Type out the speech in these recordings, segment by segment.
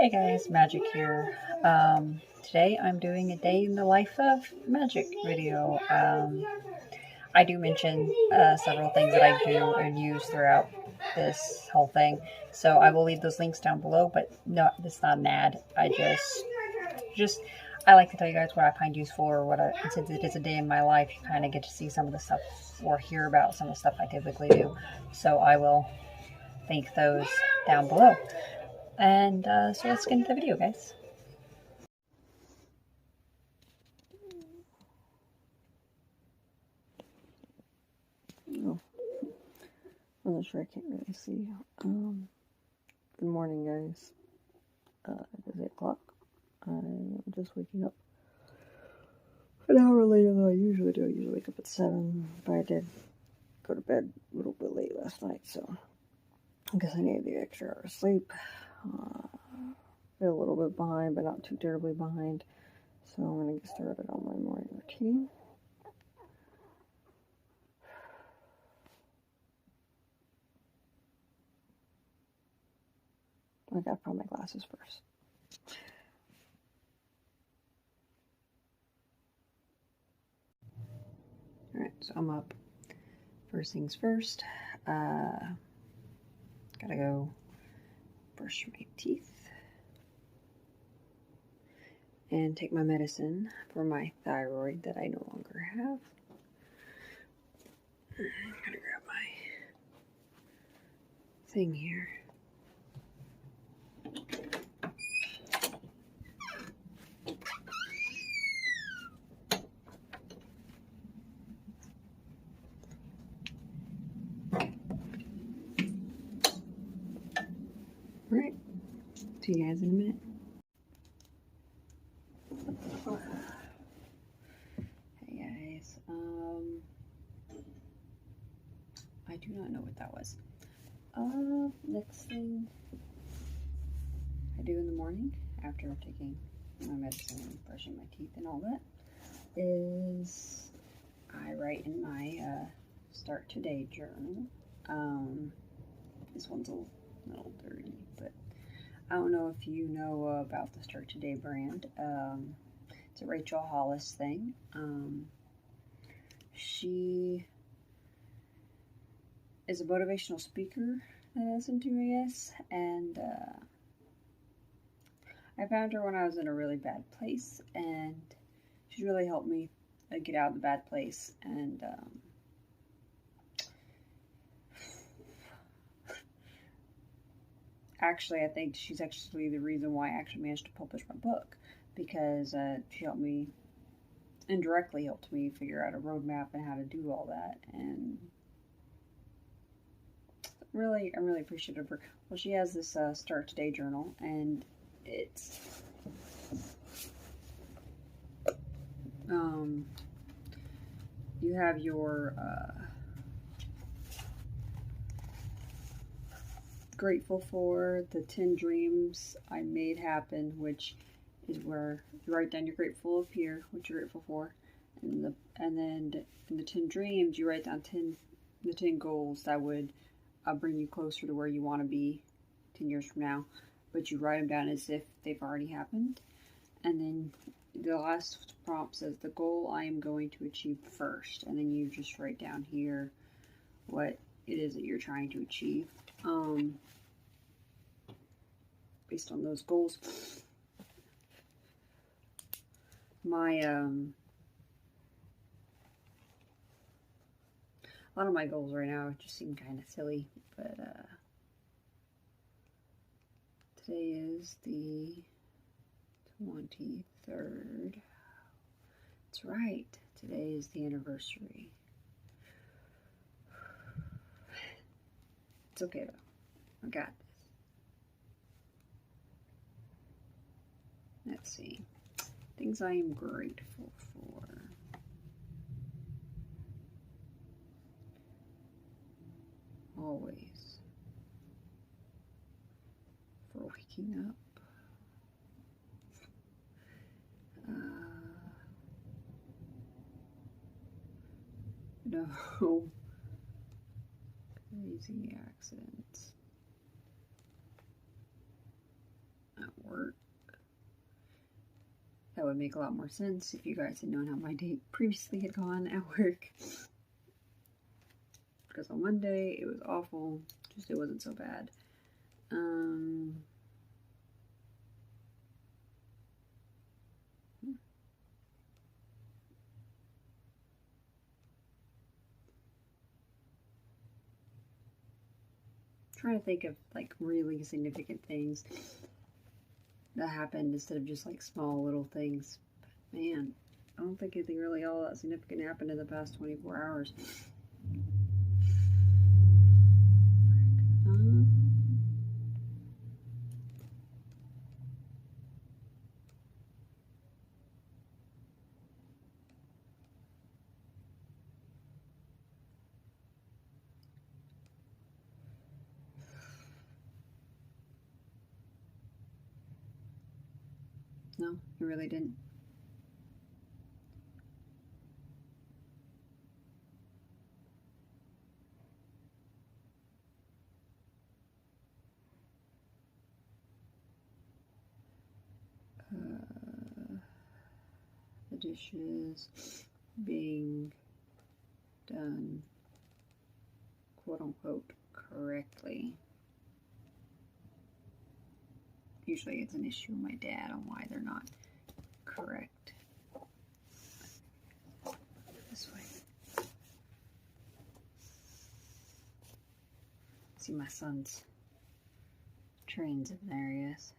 Hey guys, Magic here. Today I'm doing a day in the life of Magic video. I do mention several things that I do and use throughout this whole thing, so I will leave those links down below. But no, it's not an ad. I I like to tell you guys what I find useful, or and since it is a day in my life, you kind of get to see some of the stuff or hear about some of the stuff I typically do. So I will link those down below. And so let's get into the video, guys. Oh, I'm not sure, I can't really see. Good morning, guys. It is 8 o'clock. I'm just waking up an hour later than I usually do. I usually wake up at 7, but I did go to bed a little bit late last night, so I guess I needed the extra hour of sleep. A little bit behind, but not too terribly behind, so I'm going to get started on my morning routine. I gotta put on my glasses first. Alright, so I'm up. First things first, gotta go brush my teeth and take my medicine for my thyroid that I no longer have. I'm gonna grab my thing here. Alright, see you guys in a minute. Hey guys, I do not know what that was. Next thing I do in the morning after taking my medicine and brushing my teeth and all that is I write in my Start Today journal. This one's a little dirty, but I don't know if you know about the Start Today brand. It's a Rachel Hollis thing. She is a motivational speaker that I listen to, I guess, and I found her when I was in a really bad place, and she's really helped me get out of the bad place, and actually, I think she's actually the reason why I actually managed to publish my book, because she helped me, indirectly helped me figure out a roadmap and how to do all that, and I'm really appreciative of her. Well, she has this Start Today journal, and it's you have your grateful for, the 10 dreams I made happen, which is where you write down you're grateful of here, what you're grateful for, and then in the 10 dreams you write down the 10 goals that would bring you closer to where you want to be 10 years from now, but you write them down as if they've already happened. And then the last prompt says the goal I am going to achieve first, and then you just write down here what it is that you're trying to achieve based on those goals. My a lot of my goals right now just seem kind of silly, but today is the 23rd. That's right, today is the anniversary. It's okay though, I got this. Let's see, things I am grateful for. Always. For waking up. No crazy accidents at work. That would make a lot more sense if you guys had known how my day previously had gone at work. Because on Monday it was awful. Tuesday wasn't so bad. Trying to think of like really significant things that happened instead of just like small little things. But man, I don't think anything really all that significant happened in the past 24 hours. No, it really didn't. The dishes being done, quote unquote, correctly. Usually it's an issue with my dad on why they're not correct. This way. See my son's trains in there, yes.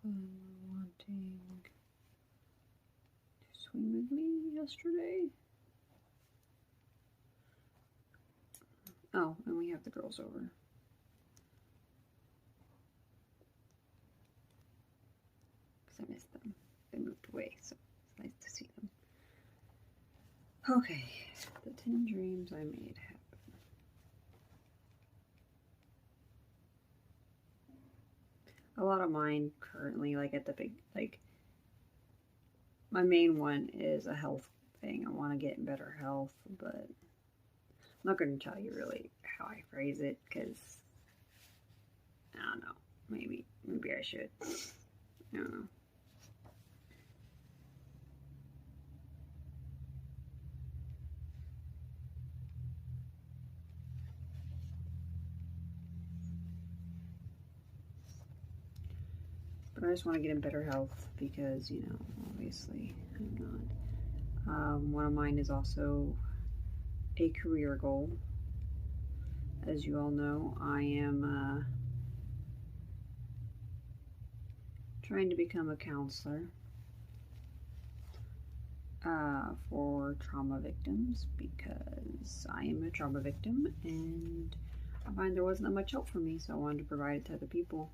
Wanting to swim with me yesterday. Oh, and we have the girls over. Because I missed them. They moved away, so it's nice to see them. Okay, the 10 dreams I made happen. A lot of mine currently, like at the big, like, my main one is a health thing. I want to get in better health, but I'm not going to tell you really how I phrase it, because I don't know. Maybe I should. I don't know. But I just want to get in better health because, you know, obviously I'm not. One of mine is also a career goal. As you all know, I am trying to become a counselor for trauma victims because I am a trauma victim and I find there wasn't that much help for me, so I wanted to provide it to other people.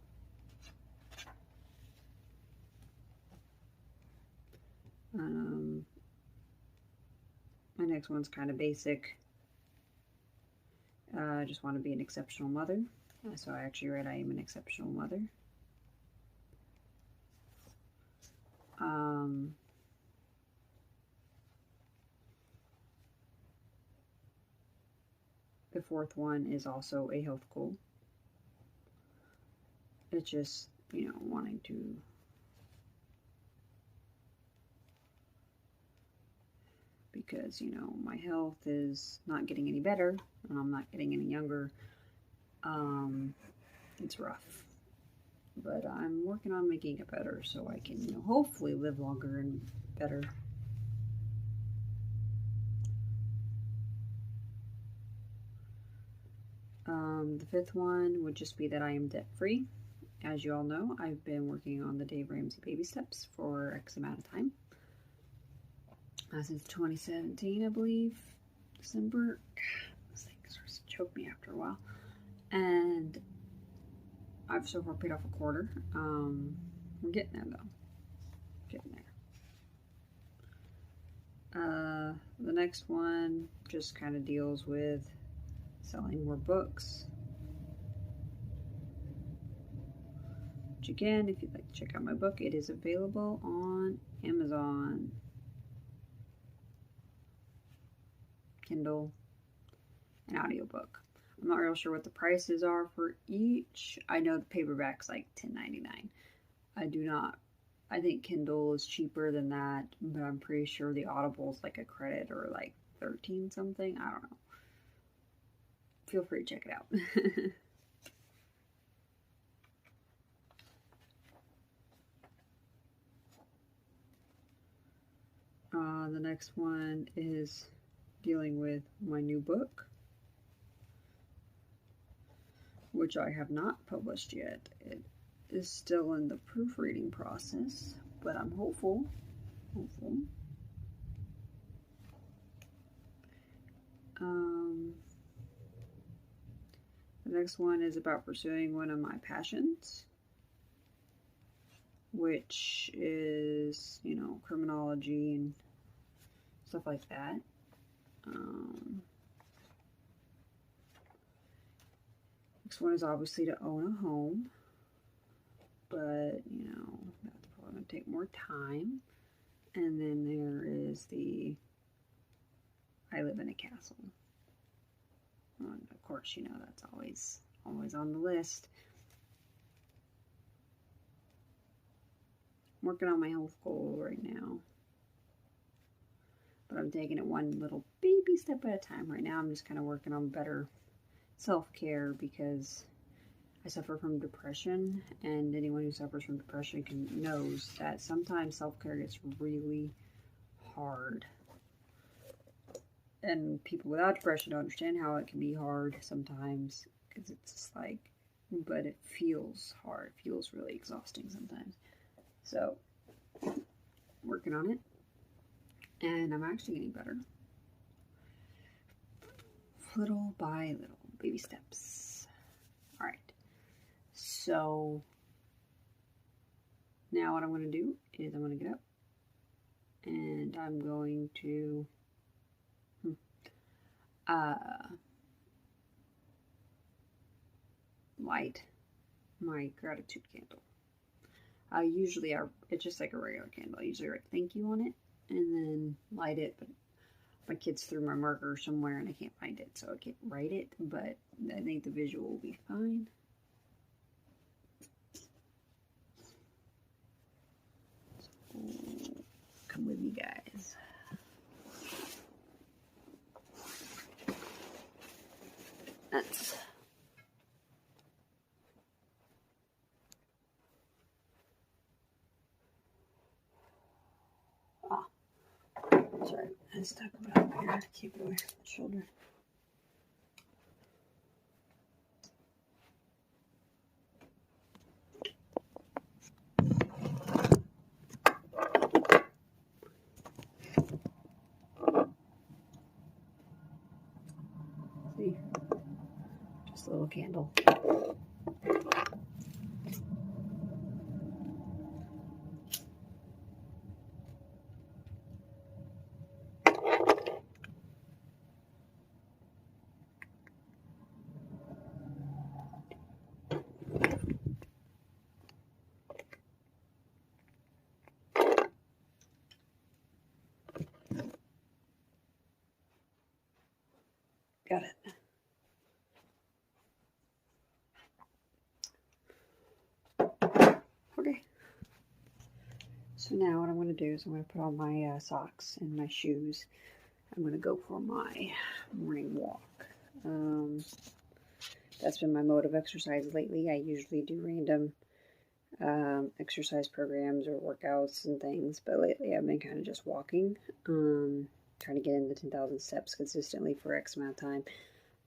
My next one's kind of basic. I just want to be an exceptional mother. So I actually write I am an exceptional mother. The fourth one is also a health goal. It's just, you know, wanting to because, you know, my health is not getting any better and I'm not getting any younger. It's rough, but I'm working on making it better so I can, you know, hopefully live longer and better. The fifth one would just be that I am debt-free. As you all know, I've been working on the Dave Ramsey baby steps for X amount of time. Since 2017, I believe. December. This thing starts to choke me after a while. And I've so far paid off a quarter. We're getting there though. Getting there. The next one just kind of deals with selling more books. Which again, if you'd like to check out my book, it is available on Amazon, Kindle, and audiobook. I'm not real sure what the prices are for each. I know the paperback's like $10.99. I think Kindle is cheaper than that, but I'm pretty sure the Audible's like a credit or like 13 something. I don't know. Feel free to check it out. The next one is dealing with my new book, which I have not published yet. It is still in the proofreading process, but I'm hopeful. The next one is about pursuing one of my passions, which is, criminology and stuff like that. Next one is obviously to own a home, but, that's probably going to take more time. And then there is I live in a castle. And of course, that's always on the list. I'm working on my health goal right now, but I'm taking it one little baby step at a time. Right now, I'm just kind of working on better self-care because I suffer from depression, and anyone who suffers from depression knows that sometimes self-care gets really hard. And people without depression don't understand how it can be hard sometimes, because it's just like, but it feels hard. It feels really exhausting sometimes. So, working on it, and I'm actually getting better. Little by little, baby steps. All right. So, now what I'm going to do is I'm going to get up, and I'm going to light my gratitude candle. It's just like a regular candle. I usually write thank you on it and then light it, but my kids threw my marker somewhere and I can't find it, so I can't write it, but I think the visual will be fine. So, come with me, guys. That's sorry, I stuck it up here to keep it away from the shoulder. See, just a little candle. Got it. Okay. So now what I'm going to do is I'm going to put on my socks and my shoes. I'm going to go for my morning walk. That's been my mode of exercise lately. I usually do random exercise programs or workouts and things, but lately I've been kind of just walking, trying to get in the 10,000 steps consistently for X amount of time.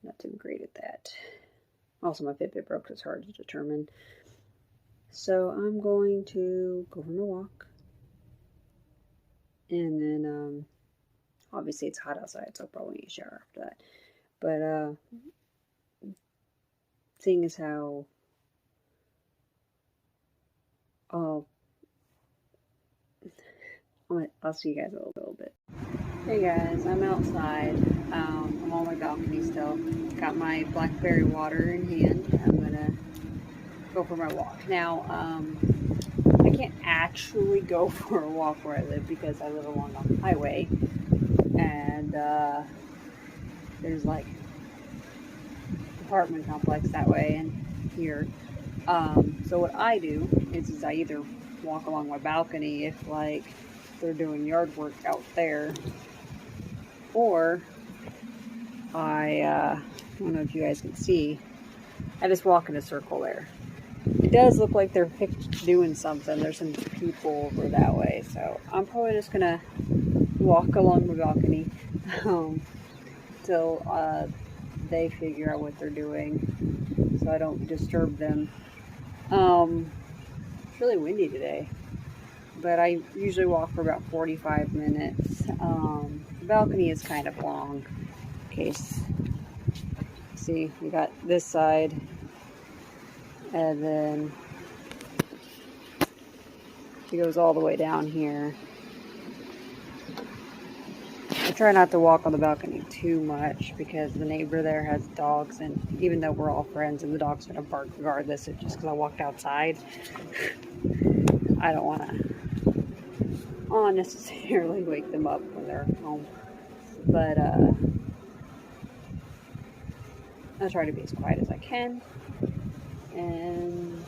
Not doing great at that. Also, my Fitbit broke, so it's hard to determine. So I'm going to go for my walk, and then obviously it's hot outside, so I'll probably need a shower after that. But seeing as how I'll see you guys in a little bit. Hey guys, I'm outside. I'm on my balcony still. Got my blackberry water in hand. I'm gonna go for my walk. Now, I can't actually go for a walk where I live because I live along the highway, and there's like apartment complex that way and here. So what I do is I either walk along my balcony if like they're doing yard work out there, or I don't know if you guys can see, I just walk in a circle there. It does look like they're doing something. There's some people over that way, so I'm probably just gonna walk along the balcony till they figure out what they're doing, so I don't disturb them. It's really windy today, but I usually walk for about 45 minutes. The balcony is kind of long. In case, see, we got this side, and then it goes all the way down here. I try not to walk on the balcony too much because the neighbor there has dogs, and even though we're all friends and the dog's gonna bark regardless, it's just because I walked outside, I don't want to unnecessarily wake them up when they're home. But I try to be as quiet as I can, and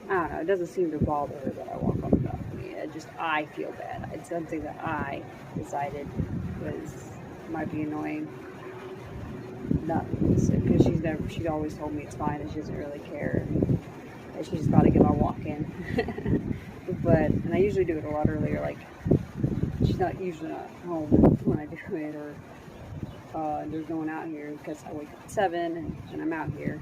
I don't know, it doesn't seem to bother her that I walk on the balcony. I feel bad. It's something that I decided might be annoying. Not because she's always told me it's fine and she doesn't really care. And she just got to get my walk in. And I usually do it a lot earlier. Like, she's usually not home when I do it, or there's no one out here because I wake up at 7 and I'm out here.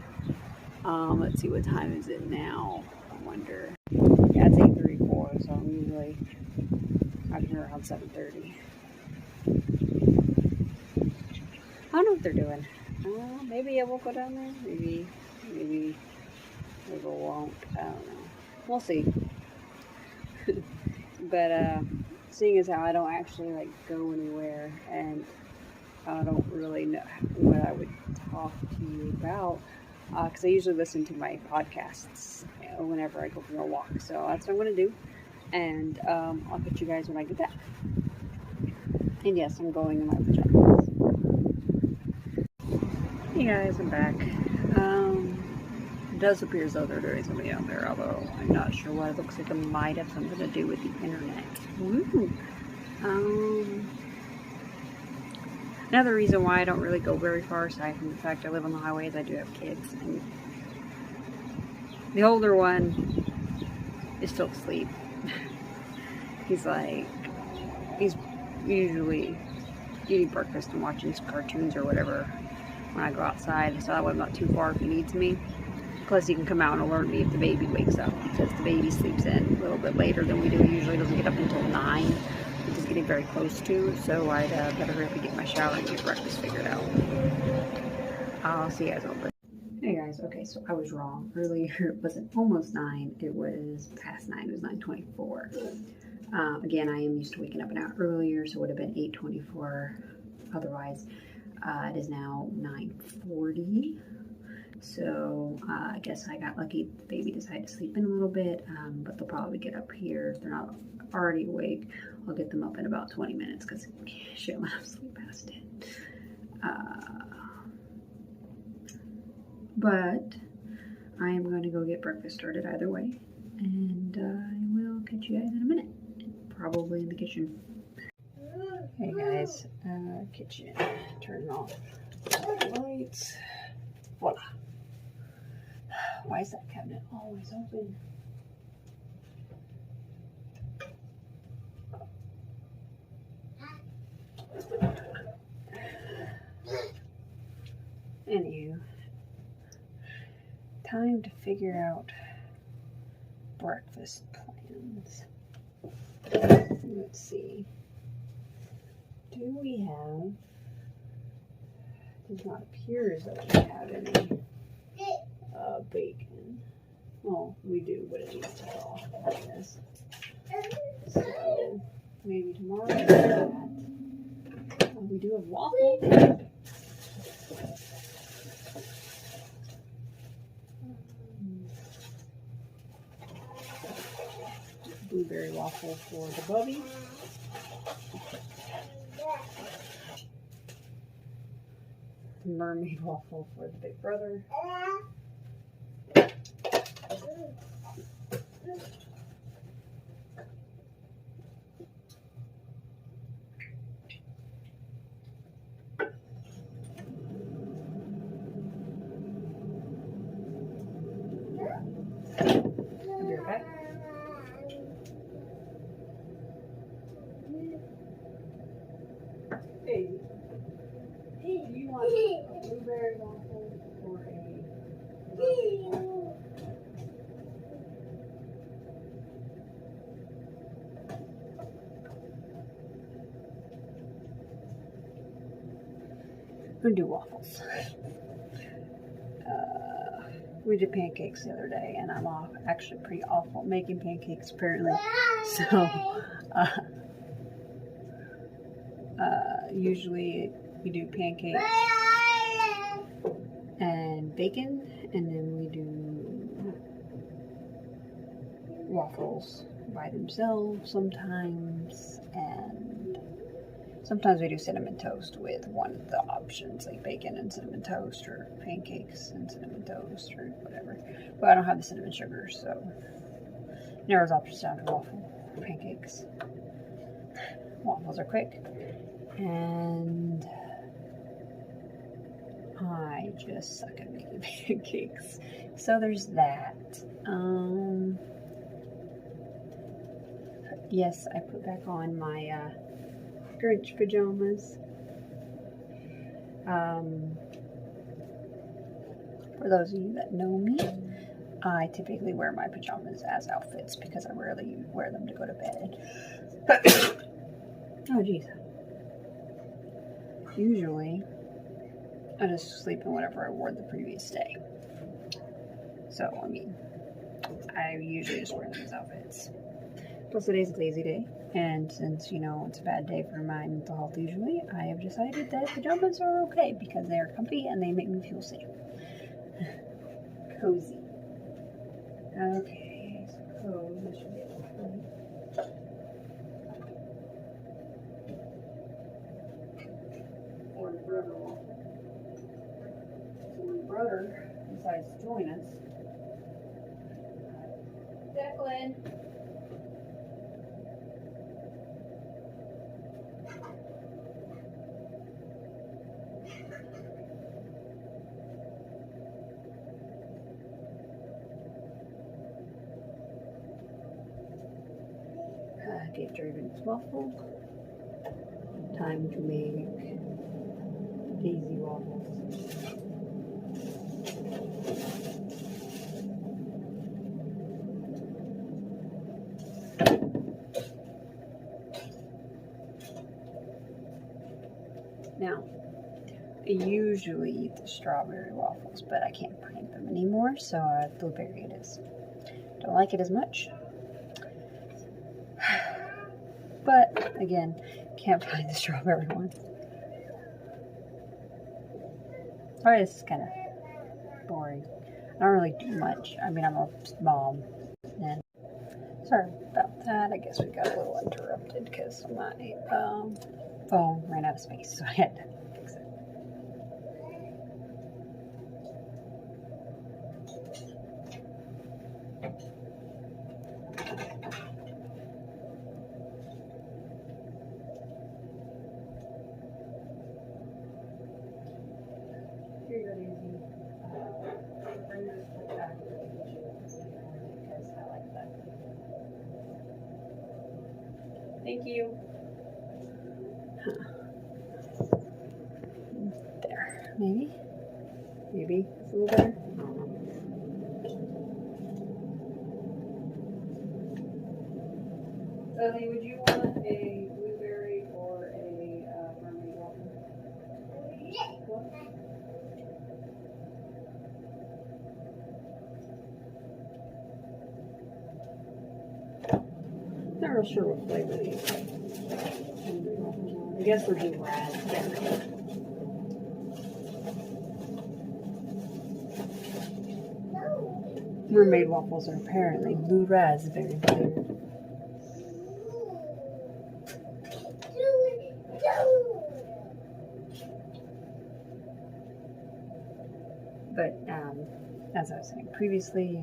Let's see, what time is it now? I wonder. Yeah, it's 8:34, so I'm usually out here around 7:30. I don't know what they're doing. Maybe I will go down there. Maybe they won't. I don't know. We'll see. But seeing as how I don't actually like go anywhere, and I don't really know what I would talk to you about, because I usually listen to my podcasts whenever I go for a walk. So that's what I'm going to do, and I'll catch you guys when I get back. And yes, I'm going in my pajamas. Hey guys, I'm back. It does appear as though they're doing something out there, although I'm not sure what. It looks like it might have something to do with the internet. Woo! Another reason why I don't really go very far, aside from the fact I live on the highway, is I do have kids, and the older one is still asleep. He's usually eating breakfast and watching cartoons or whatever when I go outside, so that way I'm not too far if he needs me. Plus, he can come out and alert me if the baby wakes up, because the baby sleeps in a little bit later than we do. He usually doesn't get up until 9, which is getting very close to, so I'd better hurry up and get my shower and get breakfast figured out. I'll see you guys over. Hey guys, okay, so I was wrong. Earlier it wasn't almost 9, it was past 9, it was 9:24. Again, I am used to waking up an hour earlier, so it would have been 8:24 otherwise. It is now 9:40. So I guess I got lucky. The baby decided to sleep in a little bit, but they'll probably get up here. If they're not already awake, I'll get them up in about 20 minutes because shit, when I'm asleep past it. But I am going to go get breakfast started either way, and I will catch you guys in a minute. Probably in the kitchen. Hey guys, kitchen. Turn off the lights. Voila. Why is that cabinet always open? Anywho, time to figure out breakfast plans. Let's see. Do we have? Does not appear as though we have any bacon. Well, we do what it needs to fall, I guess. So, maybe tomorrow we do that. We do have waffles. Blueberry waffle for the bubby. Mermaid waffle for the big brother. I'll be right back. Hey, do you want a blueberry waffle or a waffle? I'm gonna do waffles. We did pancakes the other day, and I'm actually pretty awful at making pancakes apparently. So, usually we do pancakes and bacon, and then we do waffles by themselves sometimes, and sometimes we do cinnamon toast with one of the options, like bacon and cinnamon toast, or pancakes and cinnamon toast, or whatever. But I don't have the cinnamon sugar, so it narrows options down to waffle or pancakes. Waffles are quick, and I just suck at making pancakes. So there's that. Yes, I put back on my Grinch pajamas. For those of you that know me, I typically wear my pajamas as outfits because I rarely wear them to go to bed. Oh geez. Usually, I just sleep in whatever I wore the previous day. So, I mean, I usually just wear them as outfits. Plus, today's a lazy day, and since, you know, it's a bad day for my mental health usually, I have decided that pajamas are okay because they are comfy and they make me feel safe. Cozy. Okay, so this should be it. Or the brother waffle. So when the brother decides to join us, Declan. Dave Draven's waffle. Time to make daisy waffles. Now, I usually eat the strawberry waffles, but I can't find them anymore, so blueberry it is. Don't like it as much. But, again, can't find the strawberry one. Sorry, this is kind of boring. I don't really do much. I mean, I'm a mom, and sorry about that. I guess we got a little interrupted because my phone ran out of space, so I had to fix it. Here you go, Daisy. Bring this back to the kitchen because I like that. Thank you. There, maybe. Maybe it's a little better. Ellie, would you want a blueberry or a mermaid waffle? What? not real sure what flavor these are. I guess they're just raspberry. Mermaid waffles are apparently blue raspberry flavored. But as I was saying previously,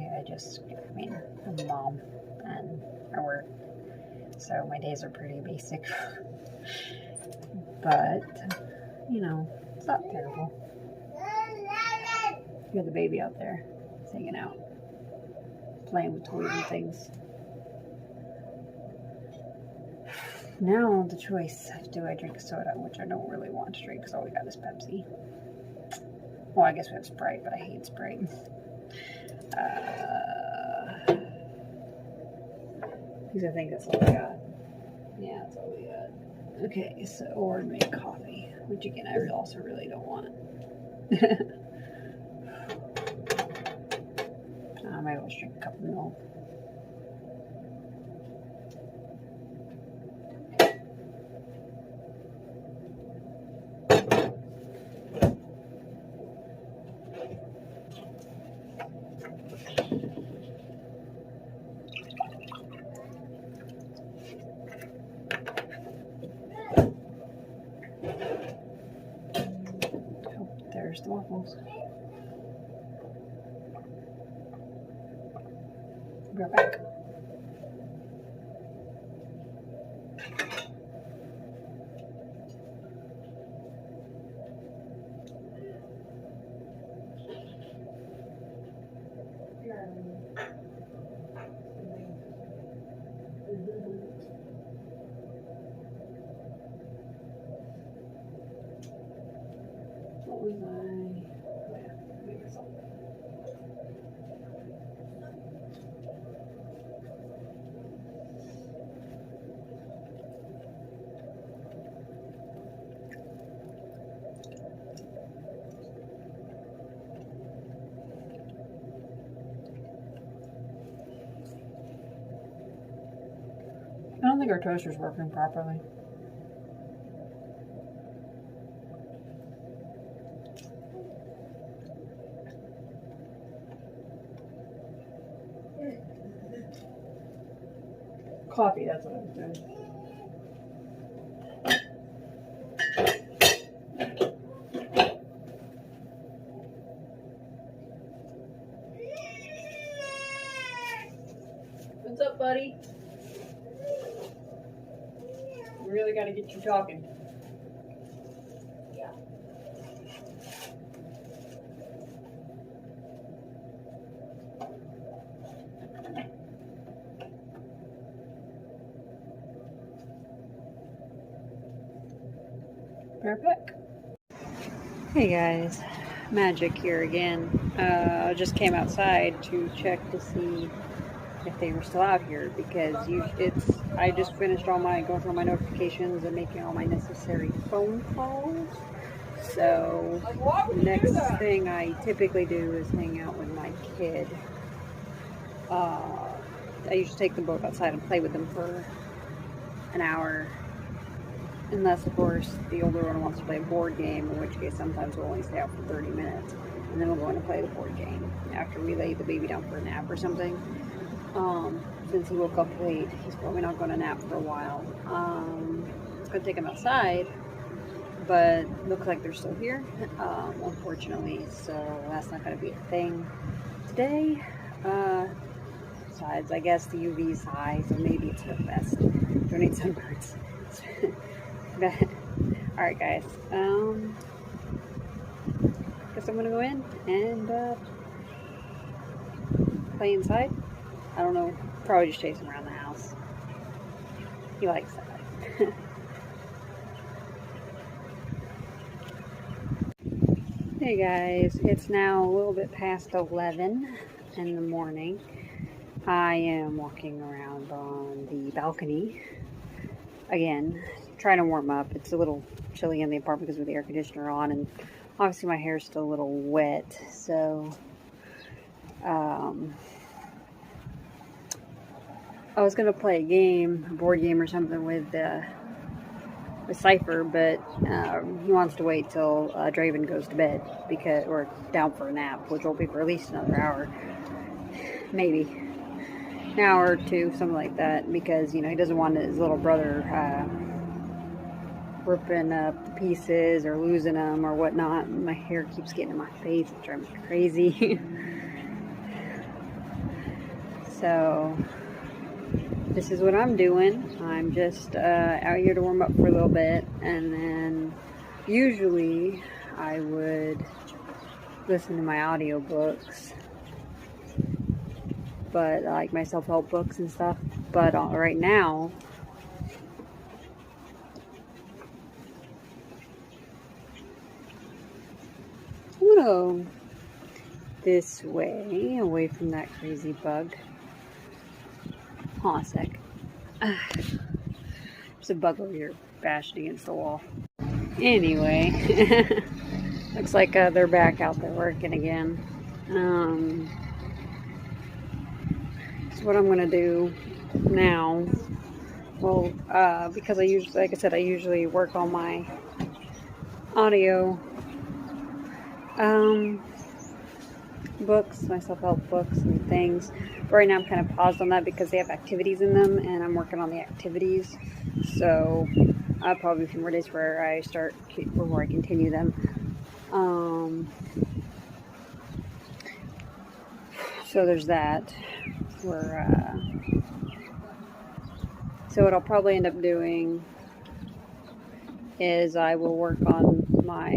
I'm a mom and I work, so my days are pretty basic. But, you know, it's not terrible. You have the baby out there, hanging out, playing with toys and things. Now the choice, do I drink a soda, which I don't really want to drink because all we got is Pepsi. Well, I guess we have Sprite, but I hate Sprite. Because I think that's all we got. Yeah, that's all we got. Okay, so, or make coffee, which again, I also really don't want. Maybe I'll just drink a cup of milk. There's the waffles. Be right back. What was I? I don't think our toaster's working properly. Coffee, that's what I was doing. What's up, buddy? We really got to get you talking. Yeah. Perfect. Hey guys, Magic here again. I just came outside to check to see if they were still out here because I just finished going through all my notifications and making all my necessary phone calls. So the next thing I typically do is hang out with my kid. I usually take them both outside and play with them for an hour. Unless, of course, the older one wants to play a board game, in which case sometimes we'll only stay out for 30 minutes. And then we'll go in and play the board game after we lay the baby down for a nap or something. Since he woke up late, he's probably not going to nap for a while. I'm going to take him outside, but looks like they're still here, unfortunately. So that's not going to be a thing today. Besides, I guess the UV is high, so maybe it's for the best. Don't need sunburns. Alright guys, guess I'm gonna go in and play inside. I don't know, probably just chase him around the house. He likes that. Hey guys, it's now a little bit past 11 in the morning. I am walking around on the balcony again, trying to warm up. It's a little chilly in the apartment because with the air conditioner on, and obviously my hair is still a little wet, so I was gonna play a game, a board game or something with Cypher, but he wants to wait till Draven goes to bed because or down for a nap, which will be for at least another hour, maybe an hour or two, something like that, because he doesn't want his little brother ripping up the pieces or losing them or whatnot. My hair keeps getting in my face, it's driving me crazy. So this is what I'm doing. I'm just out here to warm up for a little bit, and then usually I would listen to my audiobooks, but like my self-help books and stuff. But right now, I'm gonna go this way, away from that crazy bug. Hold on a sec. There's a bug over here bashed against the wall. Anyway, looks like they're back out there working again. So what I'm gonna do now, well, because I usually, like I said, I usually work on my audio books, my self-help books and things. But right now I'm kind of paused on that because they have activities in them, and I'm working on the activities. So I'll probably a few more days where I continue them. So there's that. So what I'll probably end up doing is I will work on my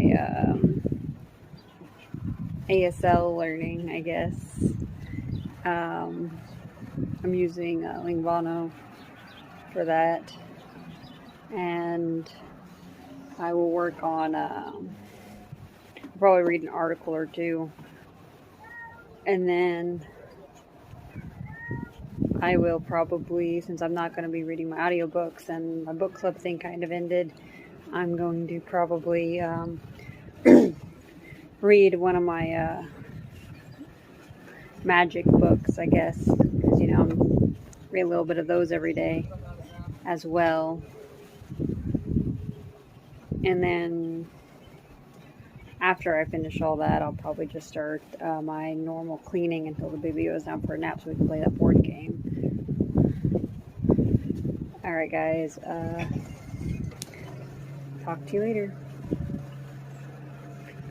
ASL learning, I guess. I'm using Lingvano for that, and I will work on probably read an article or two, and then I will probably, since I'm not going to be reading my audiobooks and my book club thing kind of ended, I'm going to probably read one of my magic books, I guess, because I'm reading a little bit of those every day as well. And then after I finish all that, I'll probably just start my normal cleaning until the baby goes down for a nap so we can play that board game. Alright guys, talk to you later.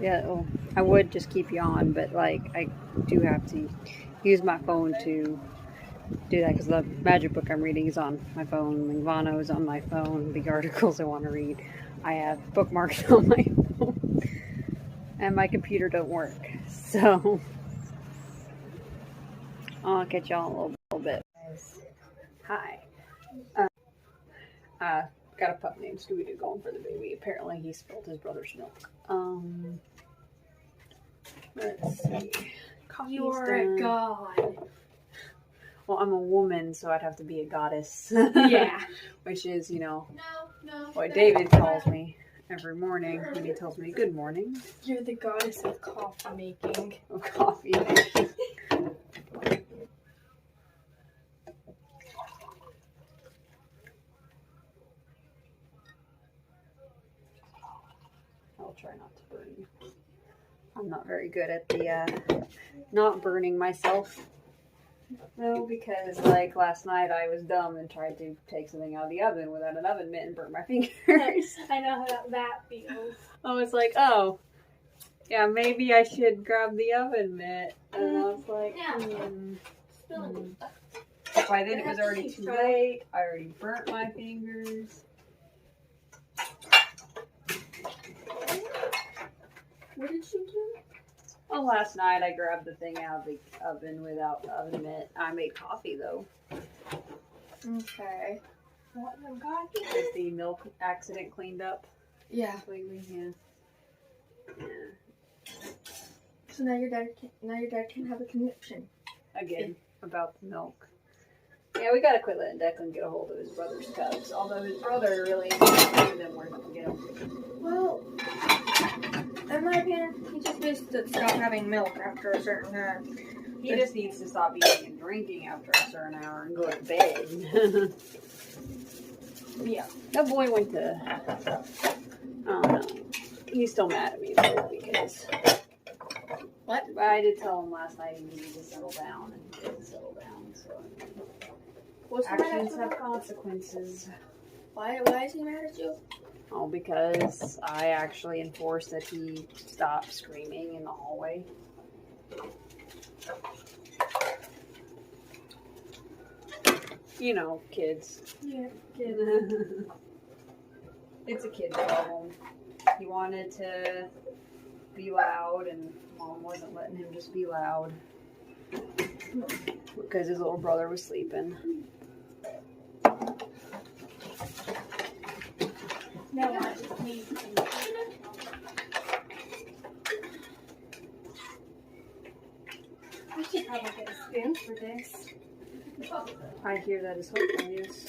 Yeah, well, I would just keep you on, but like I do have to use my phone to do that because the magic book I'm reading is on my phone. Lingvano is on my phone. The articles I want to read, I have bookmarks on my phone, and my computer don't work. So I'll catch y'all in a little bit. Hi. Got a pup named Scooby-Doo going for the baby. Apparently he spilled his brother's milk. Let's see. Coffee's You're done. a god. Well, I'm a woman, so I'd have to be a goddess. Yeah. Which is, No. what David calls me every morning when he tells me good morning. You're the goddess of coffee making. Of coffee making. I'll try not to burn you. I'm not very good at the not burning myself. No, because like last night I was dumb and tried to take something out of the oven without an oven mitt and burnt my fingers. I know how that feels. I was like, oh, yeah, maybe I should grab the oven mitt. And I was like, By then it was already too late. I already burnt my fingers. What did you do? Well, last night I grabbed the thing out of the oven without the oven mitt. I made coffee though. Okay. What the coffee? Is the milk accident cleaned up? Yeah. Completely, yeah. So now your dad can have a connection. Again, about the milk. Yeah, we gotta quit letting Declan get a hold of his brother's cups. Although his brother really knew them where he could get them. Well, in my opinion, he just needs to stop having milk after a certain time. He just needs to stop eating and drinking after a certain hour and go to bed. Yeah. That boy went to, I don't know. He's still mad at me though because. What? But I did tell him last night he needed to settle down, and he didn't settle down. So What's the matter actions with have him? consequences. Why is he mad at you? Oh, because I actually enforced that he stop screaming in the hallway. You know, kids. Yeah. It's a kid problem. He wanted to be loud, and Mom wasn't letting him just be loud because his little brother was sleeping. No, I just need to. I should probably get a spoon for this. I hear that is hilarious.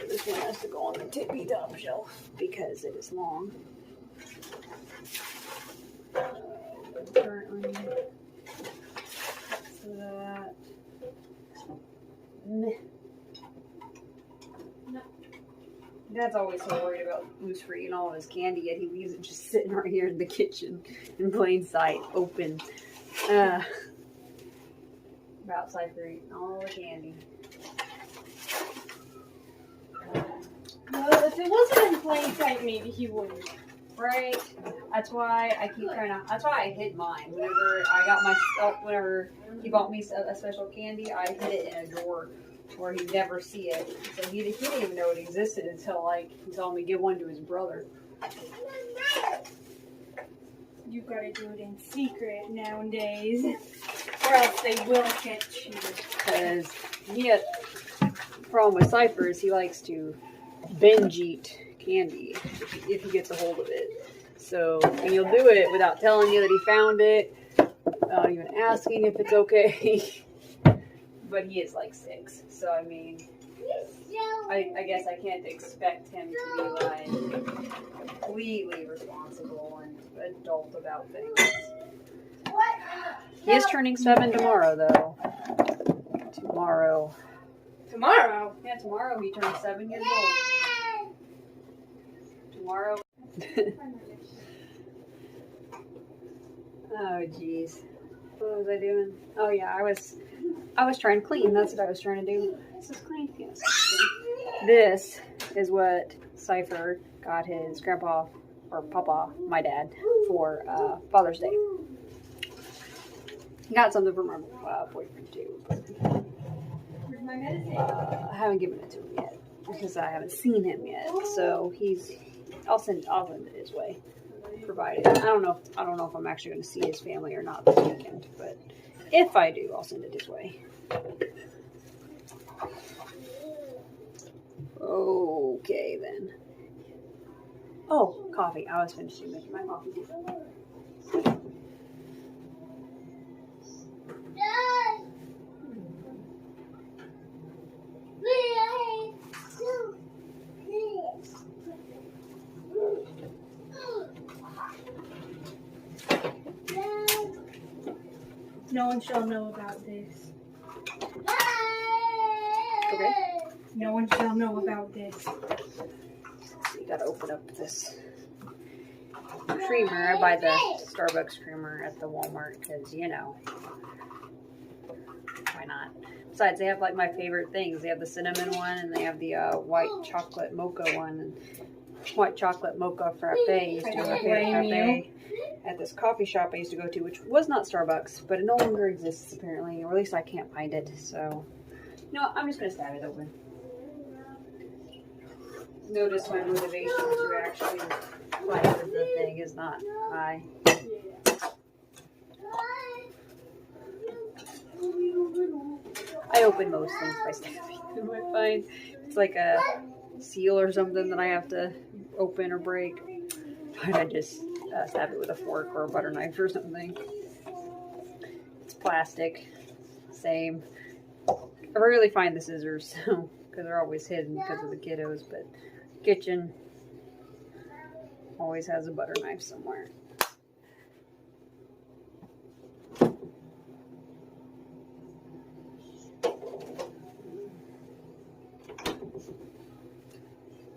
This one has to go on the tippy top shelf because it is long. Currently, so that. Meh. No. Dad's always so worried about Moose for eating all of his candy, yet he leaves it just sitting right here in the kitchen in plain sight, open. About Cypher eating all the candy. Well, if it wasn't in plain sight, maybe he wouldn't. Right? That's why I keep that's why I hid mine. Whenever whenever he bought me a special candy, I hid it in a drawer where he'd never see it. So he didn't even know it existed until, like, he saw me give one to his brother. You gotta do it in secret nowadays, or else they will catch you. Because problem with Cypher is he likes to binge eat candy if he gets a hold of it. So, and he'll do it without telling you that he found it, without even asking if it's okay. But he is like 6, so I mean, I guess I can't expect him to be like completely responsible and adult about things. He is turning 7 tomorrow, though. Tomorrow. Yeah, tomorrow he turns 7 years old. Tomorrow. Oh, jeez. What was I doing? Oh, yeah, I was trying to clean. That's what I was trying to do. This is clean. Yes. This is what Cypher got his grandpa, or papa, my dad, for Father's Day. He got something for my boyfriend, too. But I haven't given it to him yet because I haven't seen him yet. So I'll send it his way, provided. I don't know if I'm actually going to see his family or not this weekend, but if I do, I'll send it his way. Okay then. Oh, coffee. I was finishing making my coffee too. No one shall know about this. Okay. No one shall know about this. You gotta open up this creamer. I buy the Starbucks creamer at the Walmart because, you know, why not? Besides, they have like my favorite things. They have the cinnamon one and they have the white chocolate mocha one. And white chocolate mocha frappe used to be my favorite frappe at this coffee shop I used to go to, which was not Starbucks, but it no longer exists apparently, or at least I can't find it. So, you know what? I'm just gonna stab it open. Notice my motivation to actually fight with the thing is not high. I open most things by stabbing them. I find it's like a seal or something that I have to open or break. But I just stab it with a fork or a butter knife or something. It's plastic. Same. I rarely find the scissors, so because they're always hidden because of the kiddos. But kitchen. always has a butter knife somewhere.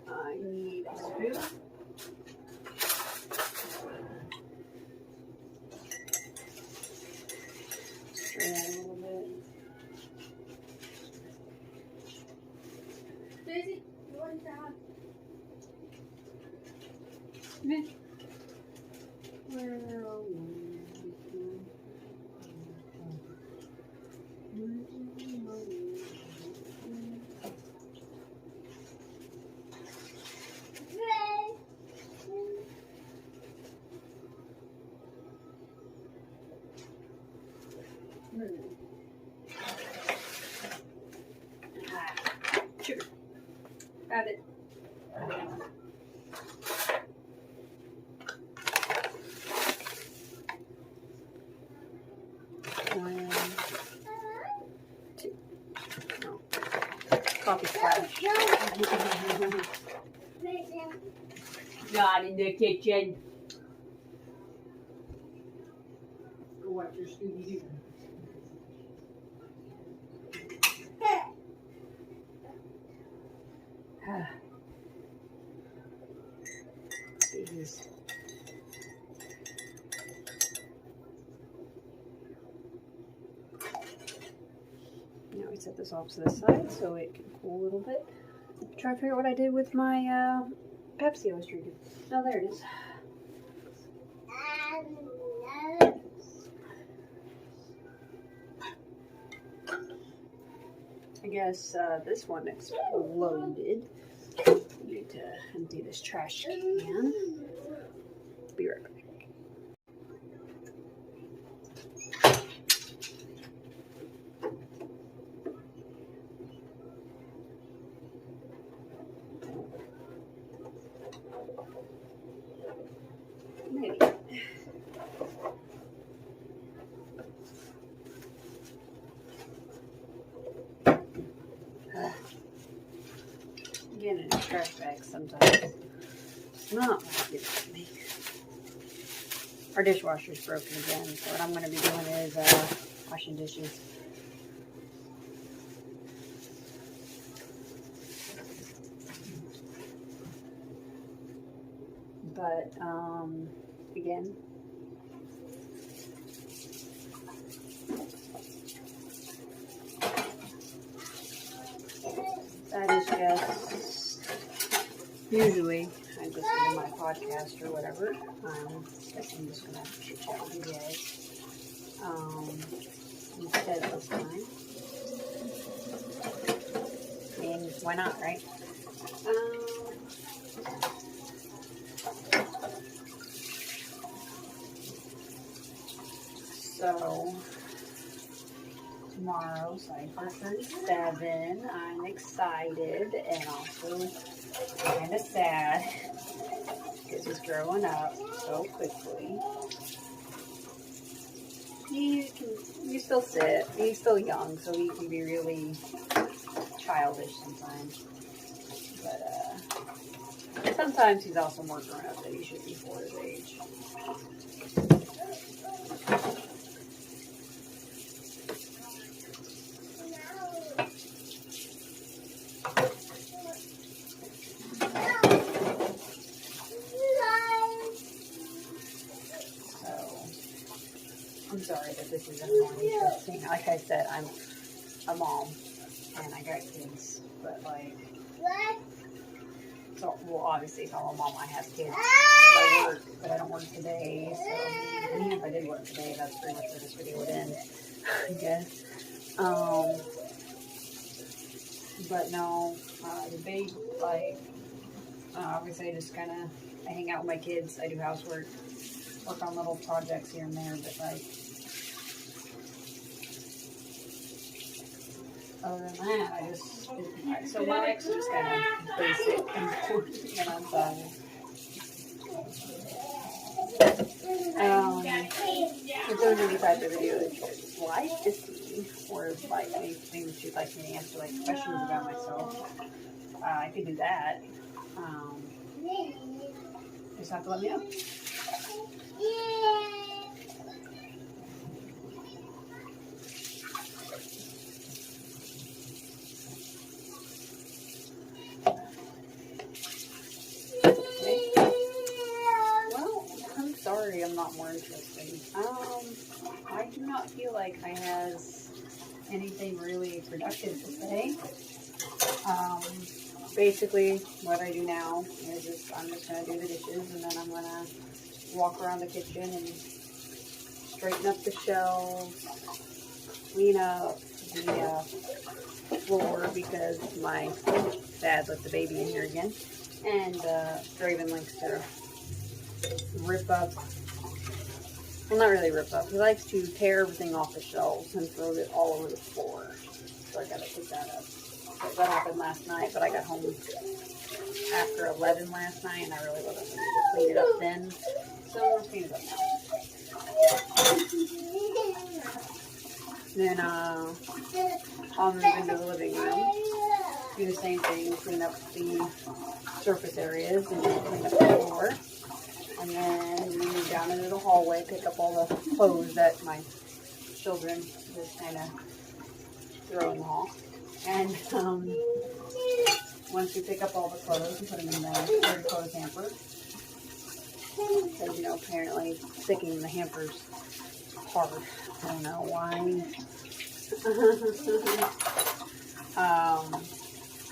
I need a spoon. Strain it a little bit. Daisy, you want that? Where are we? Sugar. Add it. One, two. No. Coffee splash. Not in the kitchen. Go watch your Scooby-Doo. Babies. Now we set this off to the side so it can cool a little bit. Try to figure out what I did with my Pepsi I was drinking. Oh, there it is. I guess this one exploded. Need to empty this trash can. Be right back. Maybe. Getting in a trash bag sometimes. It's not like it to me. Our dishwasher's broken again, so what I'm going to be doing is washing dishes. But, again, that is just, usually, I listen to my podcast or whatever. I'm just going to chit chat with you guys. Instead this time. I mean, why not, right? So, tomorrow, Cypher 37, I'm excited and also kind of sad because he's growing up so quickly. You still sit, he's still young, so he can be really childish sometimes. But sometimes he's also more grown up than he should be for his age. I'm sorry that this is annoying. Like I said, I'm a mom and I got kids, but so well, obviously if I'm a mom, I have kids. I work, but I don't work today. So even if I did work today, that's pretty much where this video would end, I guess. But no, the big obviously I hang out with my kids. I do housework, work on little projects here and there, but other than that, so my next is kind of basic and boring, and I'm tired. If there's any type of video that you'd like to see, or anything that you'd like me to answer, questions about myself, I could do that. just have to let me know. Sorry, I'm not more interesting. I do not feel like I has anything really productive to say. Basically, what I do now is I'm just going to do the dishes, and then I'm going to walk around the kitchen and straighten up the shelves, clean up the floor because my dad left the baby in here again, and Draven likes to rip up, well, not really rip up, he likes to tear everything off the shelves and throw it all over the floor, so I gotta pick that up. So that happened last night, but I got home after 11 last night, and I really wasn't able to clean it up then, so I'll clean it up now. Then I'll move into the living room, do the same thing, clean up the surface areas, and clean up the floor. And then we move down into the hallway, pick up all the clothes that my children just kind of throw in the hall. And once we pick up all the clothes and put them in the dirty clothes hamper, because, you know, apparently sticking the hamper's hard. I don't know why.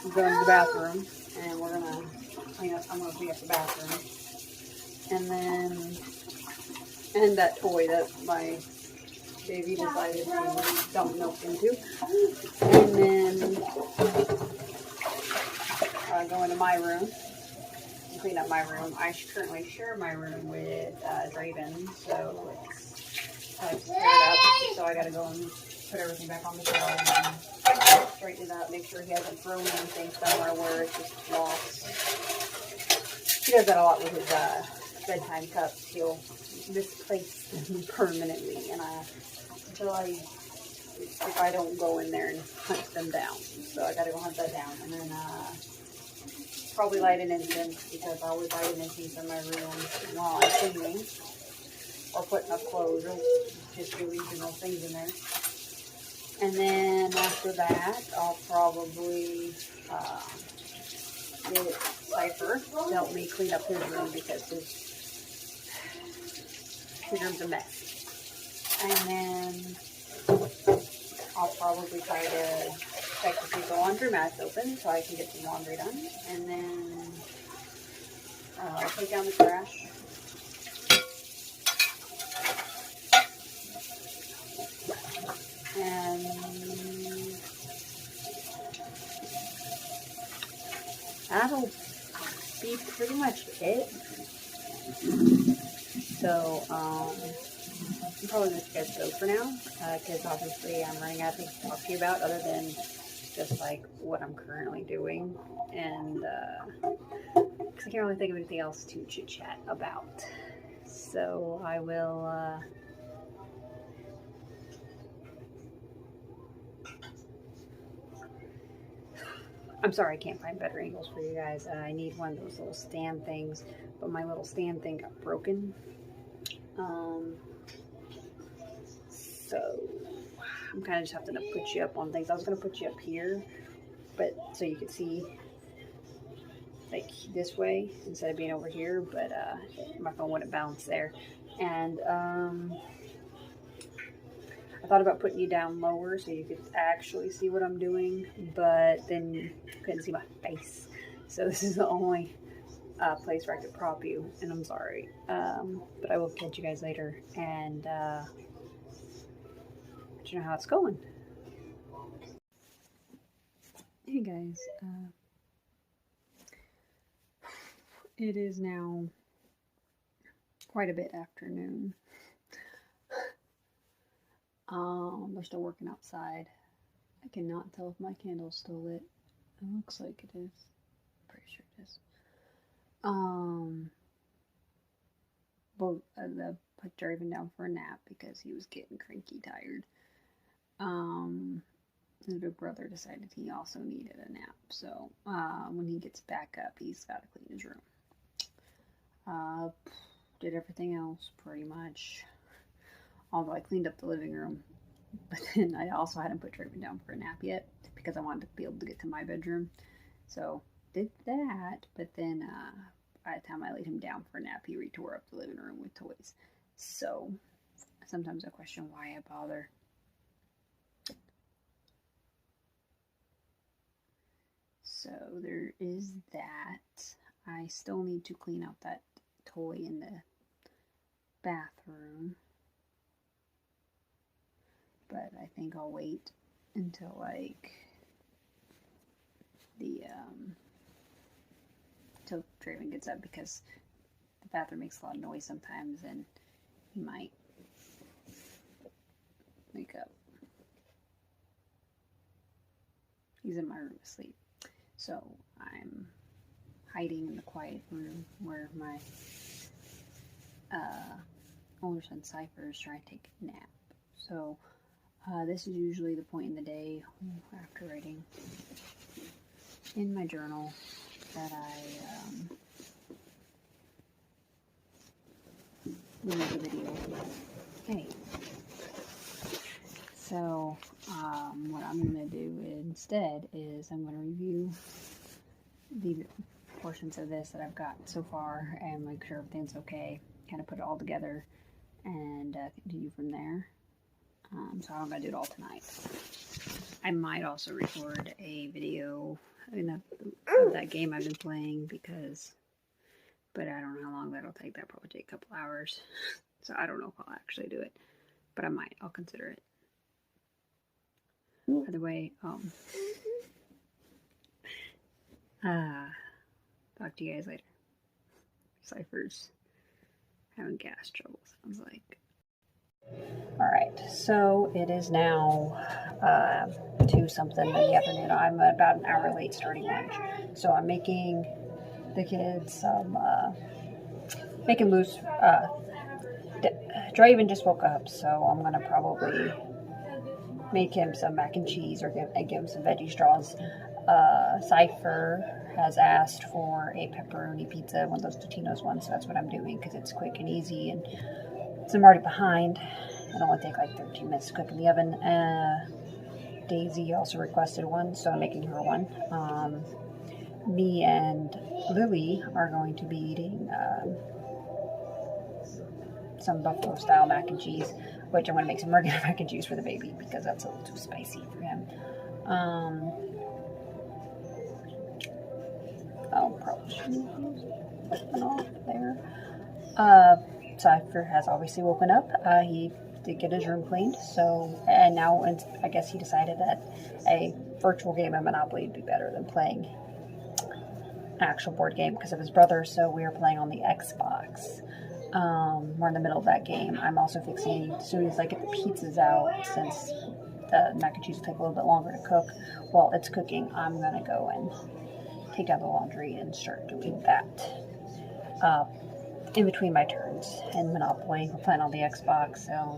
We're going to the bathroom, and we're going to clean up, I'm going to clean up the bathroom. And that toy that my baby decided to dump milk into. And then go into my room and clean up my room. I currently share my room with Draven, so I have to tear it up. So I gotta go and put everything back on the shelves and straighten it up, make sure he hasn't thrown anything somewhere where it's just lost. He does that a lot with his bedtime cups. He'll misplace them permanently, and if I don't go in there and hunt them down, so I gotta go hunt that down, and then probably light an incense, because I always light an incense in my room while I'm cleaning, or putting up clothes, or just doing general things in there. And then after that, I'll probably get Cypher to help me clean up his room, because his room's a mess. And then I'll probably try to check to see if the laundromat's open so I can get some laundry done. And then I'll take down the trash. And that'll be pretty much it. So, I'm probably going to let you guys go for now, because obviously I'm running out of things to talk to you about other than just like what I'm currently doing, and because I can't really think of anything else to chit chat about. So I will I'm sorry I can't find better angles for you guys. I need one of those little stand things, but my little stand thing got broken. So I'm kind of just having to put you up on things. I was going to put you up here, but so you could see like this way instead of being over here, but my phone wouldn't bounce there. And I thought about putting you down lower so you could actually see what I'm doing, but then you couldn't see my face. So this is the only place where I could prop you, and I'm sorry. But I will catch you guys later, and let you know how it's going. Hey guys, it is now quite a bit afternoon. They're still working outside. I cannot tell if my candle's still lit. It looks like it is. Pretty sure it is. Well, I put Draven down for a nap because he was getting cranky tired. His big brother decided he also needed a nap, so when he gets back up, he's got to clean his room. Did everything else pretty much. Although I cleaned up the living room, but then I also hadn't put Draven down for a nap yet because I wanted to be able to get to my bedroom. So did that, but then by the time I laid him down for a nap, he retore up the living room with toys. So sometimes I question why I bother. So there is that. I still need to clean out that toy in the bathroom, but I think I'll wait until like till Draven gets up, because the bathroom makes a lot of noise sometimes and he might wake up. He's in my room asleep, so I'm hiding in the quiet room where my older son Cypher is trying to take a nap. So this is usually the point in the day after writing in my journal that I will make a video. Hey. So what I'm going to do instead is I'm going to review the portions of this that I've got so far and make sure everything's okay, kind of put it all together and continue from there. So I'm going to do it all tonight. I might also record a video of that game I've been playing, but I don't know how long that'll take. That'll probably take a couple hours. So I don't know if I'll actually do it, but I'll consider it. By the way, talk to you guys later. Cypher's having gas trouble, sounds like. Alright, so it is now 2 something in the afternoon. I'm about an hour late starting lunch. So I'm making the kids some, making loose, Draven just woke up, so I'm going to probably make him some mac and cheese or give him some veggie straws. Cypher has asked for a pepperoni pizza, one of those Totino's ones, so that's what I'm doing because it's quick and easy, and so I'm already behind. It'll only take like 13 minutes to cook in the oven. Daisy also requested one, so I'm making her one. Me and Lily are going to be eating some buffalo style mac and cheese, which I'm going to make some regular mac and cheese for the baby because that's a little too spicy for him. I'll probably put one off there. Cypher has obviously woken up. He did get his room cleaned, and now I guess he decided that a virtual game of Monopoly would be better than playing an actual board game because of his brother, so we are playing on the Xbox. We're in the middle of that game. I'm also fixing, as soon as I get the pizzas out, since the mac and cheese will take a little bit longer to cook, while it's cooking, I'm going to go and take out the laundry and start doing that. In between my turns in Monopoly, we're playing on the Xbox, so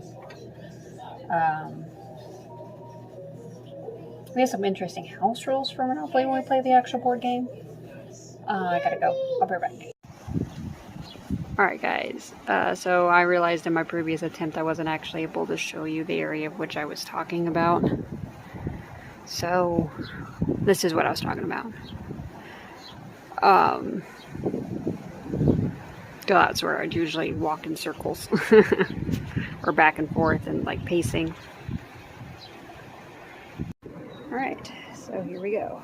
we have some interesting house rules for Monopoly when we play the actual board game. I gotta go. I'll be right back. Alright guys, so I realized in my previous attempt I wasn't actually able to show you the area of which I was talking about. So this is what I was talking about. That's where I'd usually walk in circles or back and forth and like pacing. Alright, so here we go.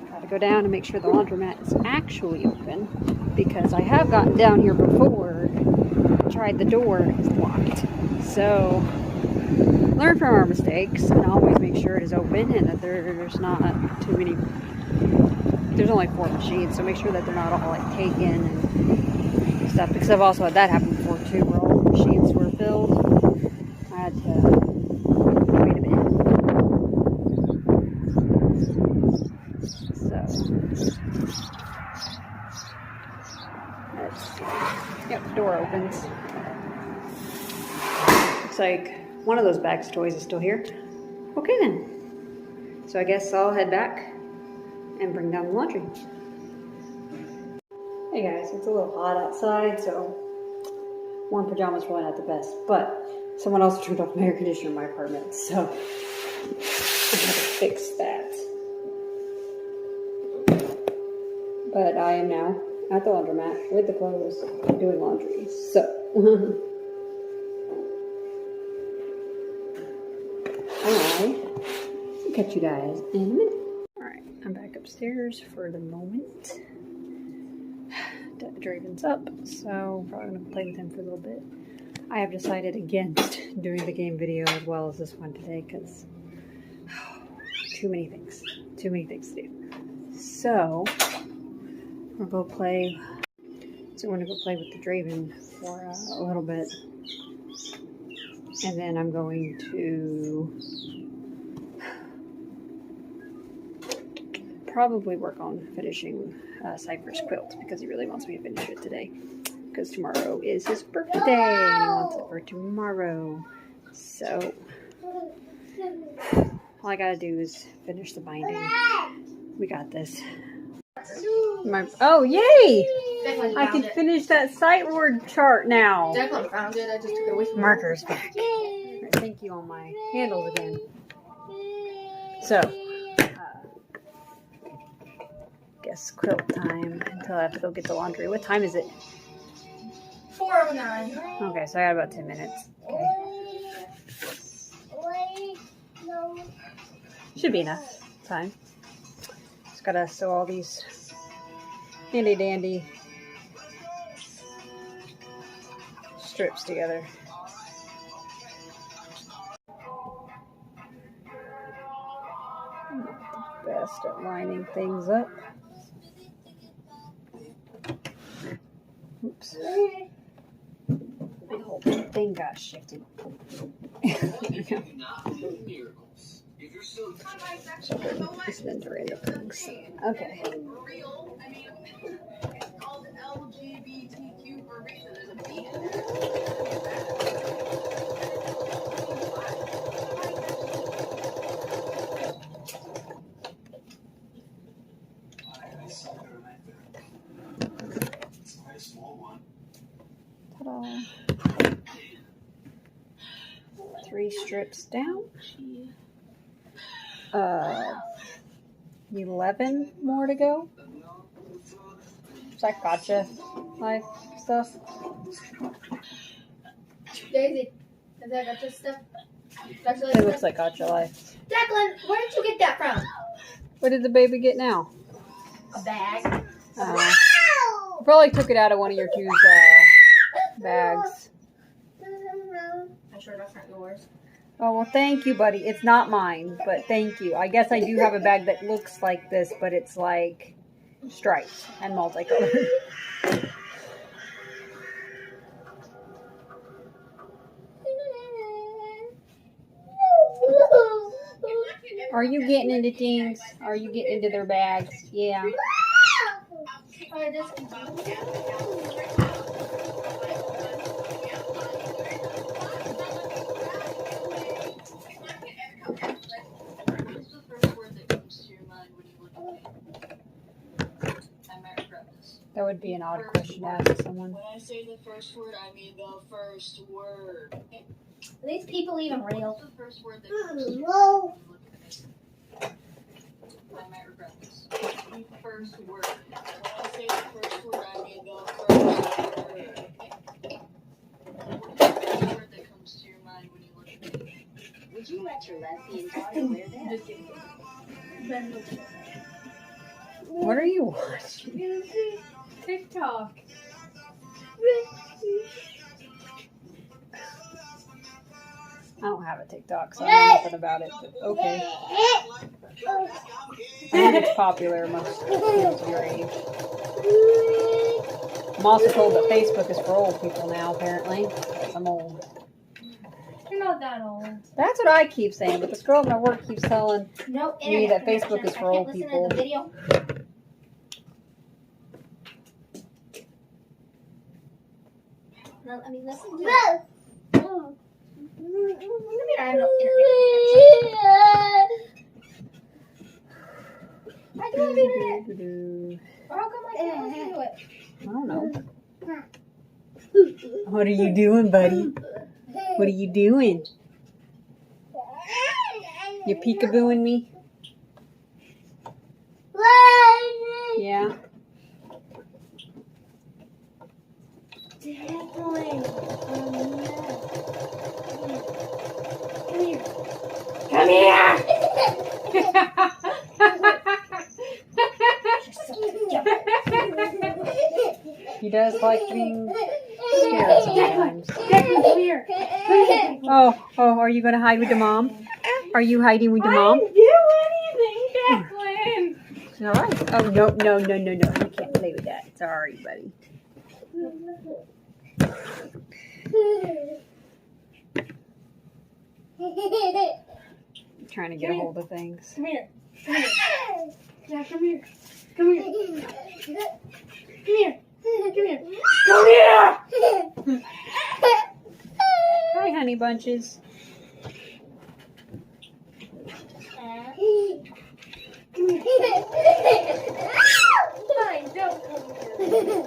Gotta go down and make sure the laundromat is actually open, because I have gotten down here before, tried the door, it's locked. So learn from our mistakes and always make sure it is open and that there's not too many. There's only 4 machines, so make sure that they're not all like taken and stuff, because I've also had that happen before too, where all the machines were filled. I had to wait a minute. So let's see. Yep, door opens. Looks like one of those bags of toys is still here. Okay then. So I guess I'll head back and bring down the laundry. Hey guys, it's a little hot outside, so warm pajamas are probably not the best, but someone else turned off my air conditioner in my apartment, so I'm gonna fix that. But I am now at the laundromat with the clothes doing laundry, so I'll catch you guys in a minute. Alright, I'm back upstairs for the moment. Draven's up, so probably gonna play with him for a little bit. I have decided against doing the game video as well as this one today because too many things to do. So we're gonna go play. So we're gonna go play with the Draven for a little bit, and then I'm going to probably work on finishing Cypher's quilt because he really wants me to finish it today because tomorrow is his birthday and he wants it for tomorrow. So all I gotta do is finish the binding. We got this. Oh yay! I can finish that sight word chart now. Declan found it. I just took it away from Markers back. Right, thank you on my candles again. So guess quilt time until I have to go get the laundry. What time is it? 4:09. Okay, so I got about 10 minutes. Okay. Should be enough time. Just gotta sew all these handy dandy strips together. I'm not the best at lining things up. Oops. My whole thing got shifted. So it's been the random things. Okay. Ta-da. 3 strips down. 11 more to go. Is that gotcha life stuff? Daisy, is that gotcha stuff? It looks like gotcha life. Declan, where did you get that from? What did the baby get now? A bag. Probably took it out of one of your two's bags. I'm sure that's not yours. Oh, well, thank you, buddy. It's not mine, but thank you. I guess I do have a bag that looks like this, but it's like striped and multicolored. Are you getting into things? Are you getting into their bags? Yeah. That would be an odd question to ask someone. When I say the first word, I mean the first word. Are these people even real? The first word that comes to your mind when you look at it. I might regret this. The first word. When I say the first word, I mean the first word. What's the first word that comes to your mind when you look at it? Would you let your lesbian daughter wear that? What are you watching? TikTok. I don't have a TikTok, so I know nothing about it, but okay. I think it's popular amongst people your age. I'm also told that Facebook is for old people now, apparently. I'm old. You're not that old. That's what I keep saying, but this girl at my work keeps telling No me internet that Facebook connection. is for old I can't people. listen to the video. No, let me listen to it. I have no internet connection. I do have internet. Or how come I can't listen to it? I don't know. What are you doing, buddy? What are you doing? You peekabooing me? Yeah. Come here. He does like being scared sometimes. Declan, come here. Oh, are you going to hide with the mom? Are you hiding with the mom? I didn't do anything, Declan. All right. Oh, no. You can't play with that. Sorry, buddy. I'm trying to get a hold of things. Come here. Come here. Yeah, come here. Come here. Come here. Come here. Come here. Hi, honey bunches. Come here. Fine, don't come here.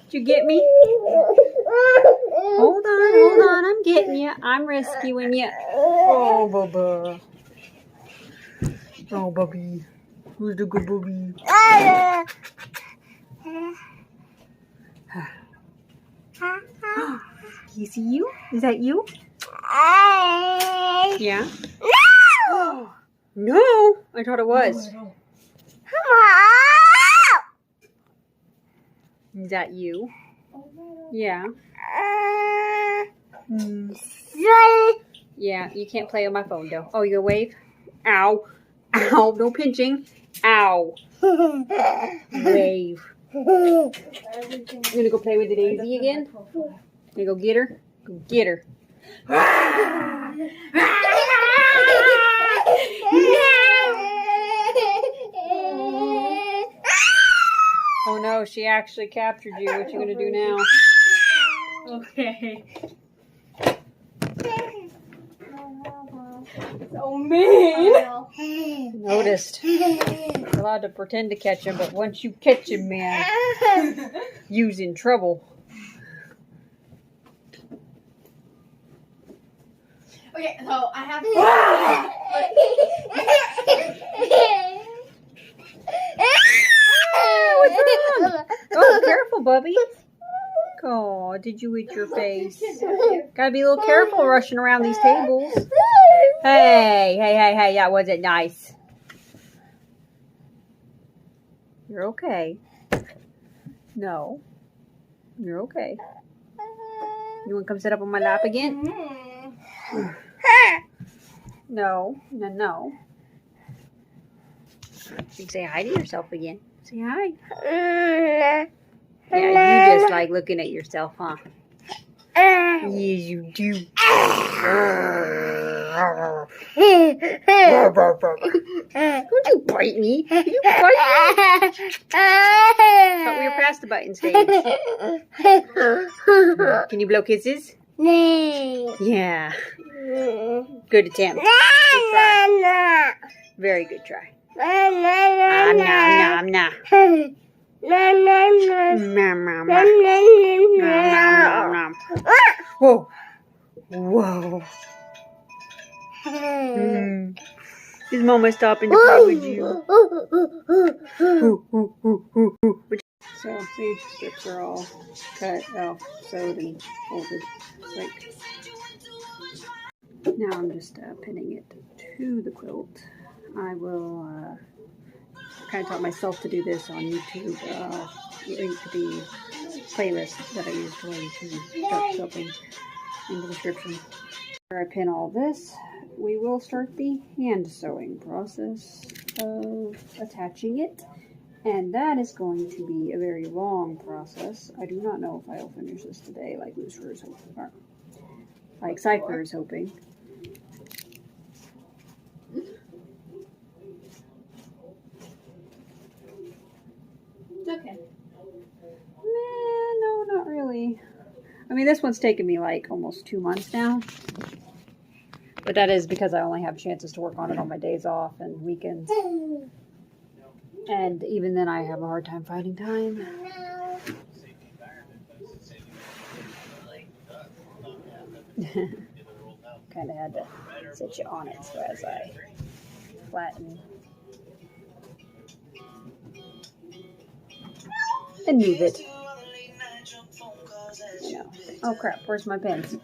Did you get me? Hold on. I'm getting you. I'm rescuing you. Oh, Bubba. Oh, Bubby. Who's the good Bubby? You see you? Is that you? Yeah. No! I thought it was. Is that you? Yeah. Yeah, you can't play on my phone though. Oh, you gonna wave? Ow. Ow, no pinching. Ow. Wave. You gonna go play with the daisy again? You go get her? Go get her. Oh no, she actually captured you. What you gonna do now? Okay. So mean. Noticed. You're allowed to pretend to catch him, but once you catch him, man, you's in trouble. Okay, so I have Oh, careful, Bubby. Oh, did you eat your face? Gotta be a little careful rushing around these tables. Hey, that wasn't nice. You're okay. No. You're okay. You wanna come sit up on my lap again? No. You say hi to yourself again. Say hi. Yeah, you just like looking at yourself, huh? Yes, you do. Don't you bite me. You bite me. Thought we were past the biting stage. Can you blow kisses? Yeah. Good attempt. Good try. Very good try. I'm not. Whoa. Is Mama stopping to play with you? So, see, strips are all cut off, sewed, and folded. Like, now I'm just pinning it to the quilt. I will kind of taught myself to do this on YouTube. Link to the playlist that I used to learn to start sewing in the description. After I pin all this, we will start the hand sewing process of attaching it, and that is going to be a very long process. I do not know if I'll finish this today, like Lucifer is hoping, or like Cypher is hoping. okay. No, not really. I mean, this one's taken me like almost 2 months now. But But that is because I only have chances to work on it on my days off and weekends. And even then I have a hard time finding time. Kind of had to sit you on it so as I flatten and move it. You know. Oh crap, where's my pens?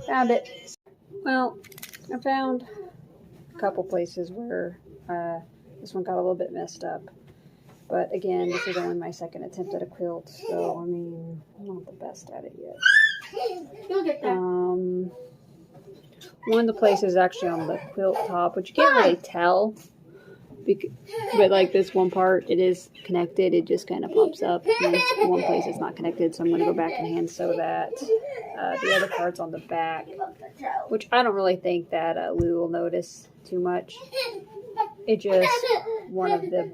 Found it. Well, I found a couple places where this one got a little bit messed up. But again, this is only my second attempt at a quilt, so I mean, I'm not the best at it yet. You'll get there. One of the places is actually on the quilt top, which you can't really tell. But like this one part, it is connected. It just kind of pops up. And this one place it's not connected, so I'm going to go back and hand sew that. The other part's on the back, which I don't really think that Lou will notice too much. It just, one of the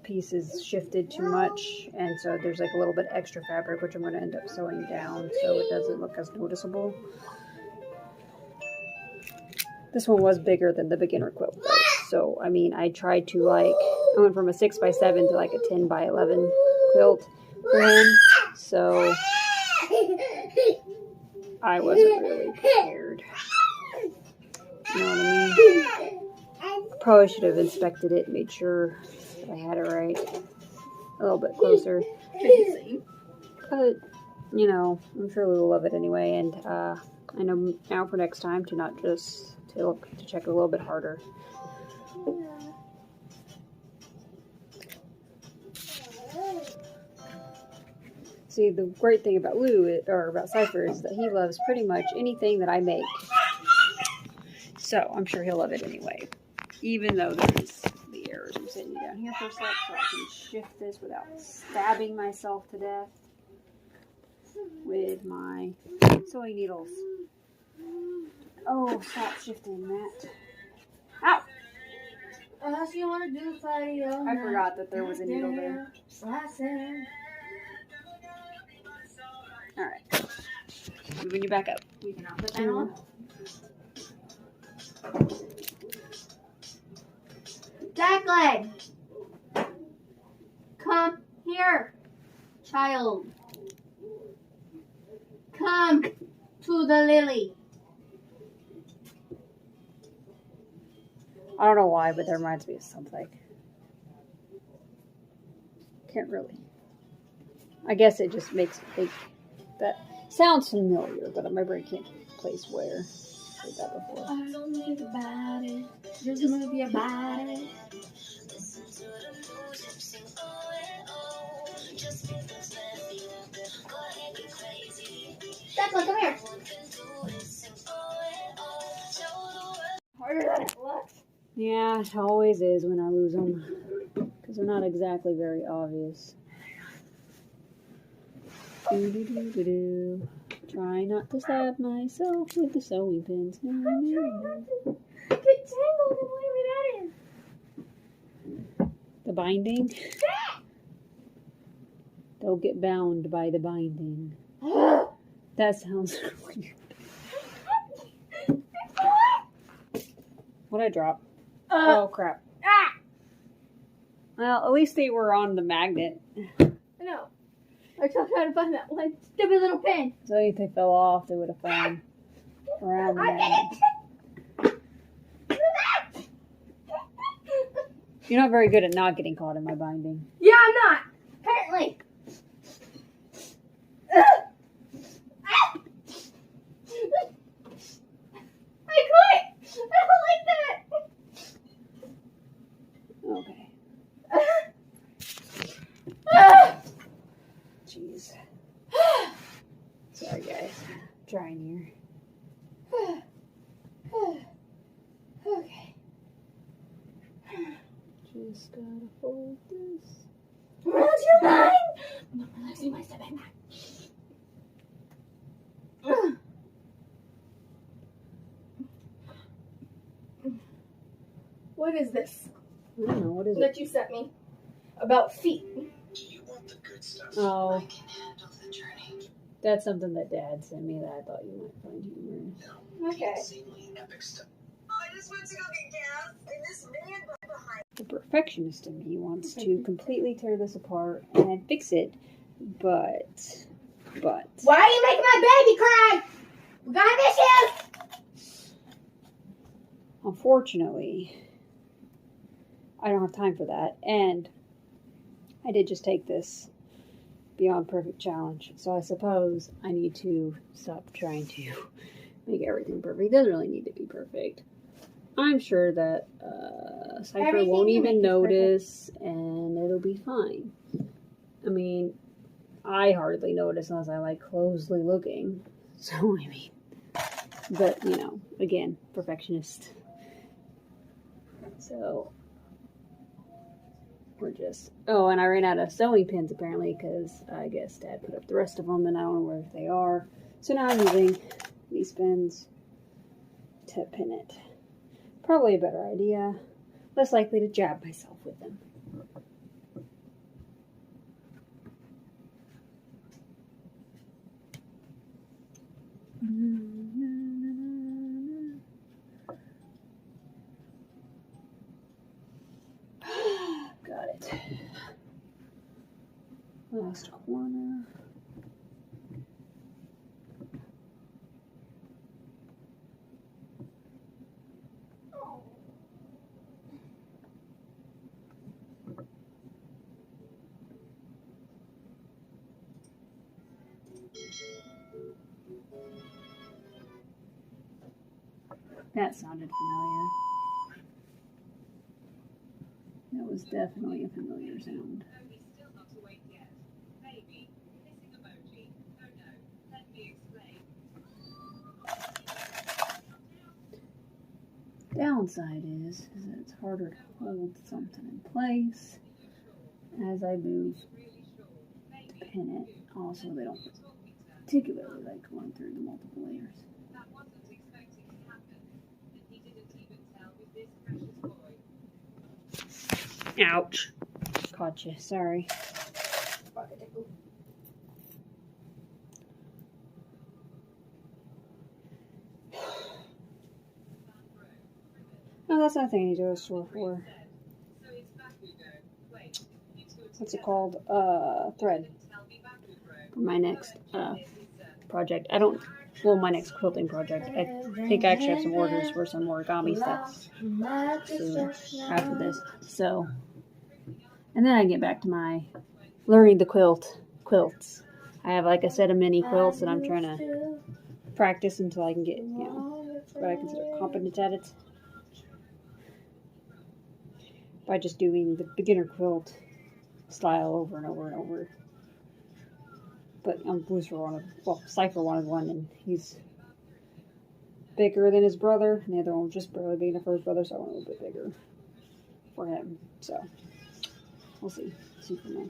pieces shifted too much, and so there's like a little bit extra fabric, which I'm going to end up sewing down so it doesn't look as noticeable. This one was bigger than the beginner quilt though. So, I mean, I tried to I went from a 6x7 to like a 10x11 quilt for him. So, I wasn't really prepared. You know what I mean? Probably should have inspected it and made sure that I had it right. A little bit closer. But, you know, I'm sure Lou will love it anyway. And I know now for next time to not just to check a little bit harder. See, the great thing about about Cypher is that he loves pretty much anything that I make. So I'm sure he'll love it anyway. Even though there's the errors. I'm sitting down here for a sec so I can shift this without stabbing myself to death with my sewing needles. Oh, stop shifting, Matt. Ow! Unless you want to do fire. I forgot that there was a needle there. Alright. Moving you back up. We cannot put that on. Jackleg! Come here, child. Come to the lily. I don't know why, but that reminds me of something. Can't really. I guess it just makes me think that sounds familiar, but my brain can't place where. I've heard that before. I don't think about it. There's a movie about it. Jackleg, come here. Harder than it looks. Yeah, it always is when I lose them. Because they're not exactly very obvious. Do-do-do-do-do. Try not to stab myself with the sewing pins. No, no, no. Get tangled in whatever that is. The binding? They'll get bound by the binding. That sounds weird. What'd I drop? Oh, crap. Ah! Well, at least they were on the magnet. No. I'm still trying to find that one stupid little pin. So if they fell off, they would have fallen around the magnet. You're not very good at not getting caught in my binding. Yeah, I'm not. Apparently. I quit. I don't like that. Okay. Jeez. Sorry, guys. I'm trying here. Okay. Just gotta fold this. Relax your mind. I'm not relaxing my stomach. What is this I don't know. What is it? that you sent me about feet? Do you want the good stuff? Oh. I can handle the journey. That's something that Dad sent me that I thought you might find humorous. Okay. The perfectionist in me wants to completely tear this apart and fix it, but. Why are you making my baby cry? We got issues. Unfortunately, I don't have time for that, and I did just take this Beyond Perfect challenge, so I suppose I need to stop trying to make everything perfect. It doesn't really need to be perfect. I'm sure that Cypher Everything won't you even make is notice, and it'll be fine. I mean, I hardly notice unless I'm like closely looking. So, I mean, but you know, again, perfectionist. So, we're just. Oh, and I ran out of sewing pins apparently because I guess Dad put up the rest of them and I don't know where they are. So now I'm using these pins to pin it. Probably a better idea. Less likely to jab myself with them. Got it. Last corner. That sounded familiar. That was definitely a familiar sound. Downside is that it's harder to hold something in place as I move to pin it. Also, they don't particularly like going through the multiple layers. Ouch. Caught you. Sorry. Oh, that's nothing I need to go to the store for. What's it called? Thread. For my next project. My next quilting project. I think I actually have some orders for some origami stuff soon after this. So, and then I get back to my learning the quilts. I have, like I said, a mini quilts that I'm trying to practice until I can get, what I consider competent at it. By just doing the beginner quilt style over and over and over. But Cypher wanted one, and he's bigger than his brother, and the other one was just barely big enough for his brother, so I went a little bit bigger for him. So, we'll see. See from there.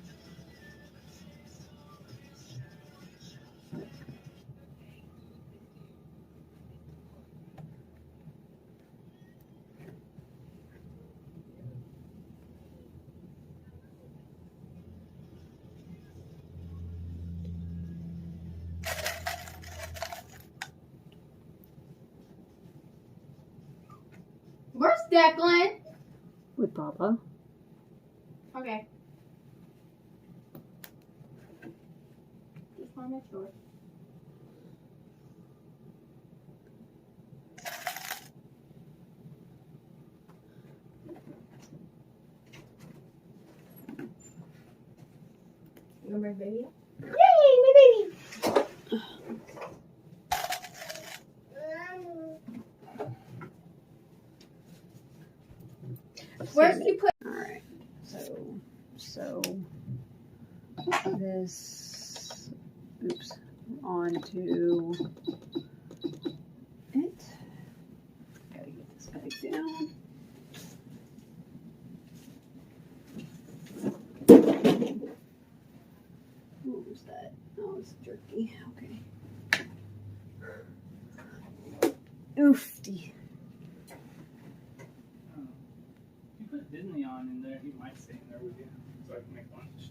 Where's Declan? With Papa. Okay. Just want to make sure. You want my baby? Yay, my baby! Where's you put? Alright, so this, onto it. Gotta get this bag down. What was that? Oh, it's jerky. Okay. Oofty. You put Disney on in there, he might stay in there with you, so I can make lunch.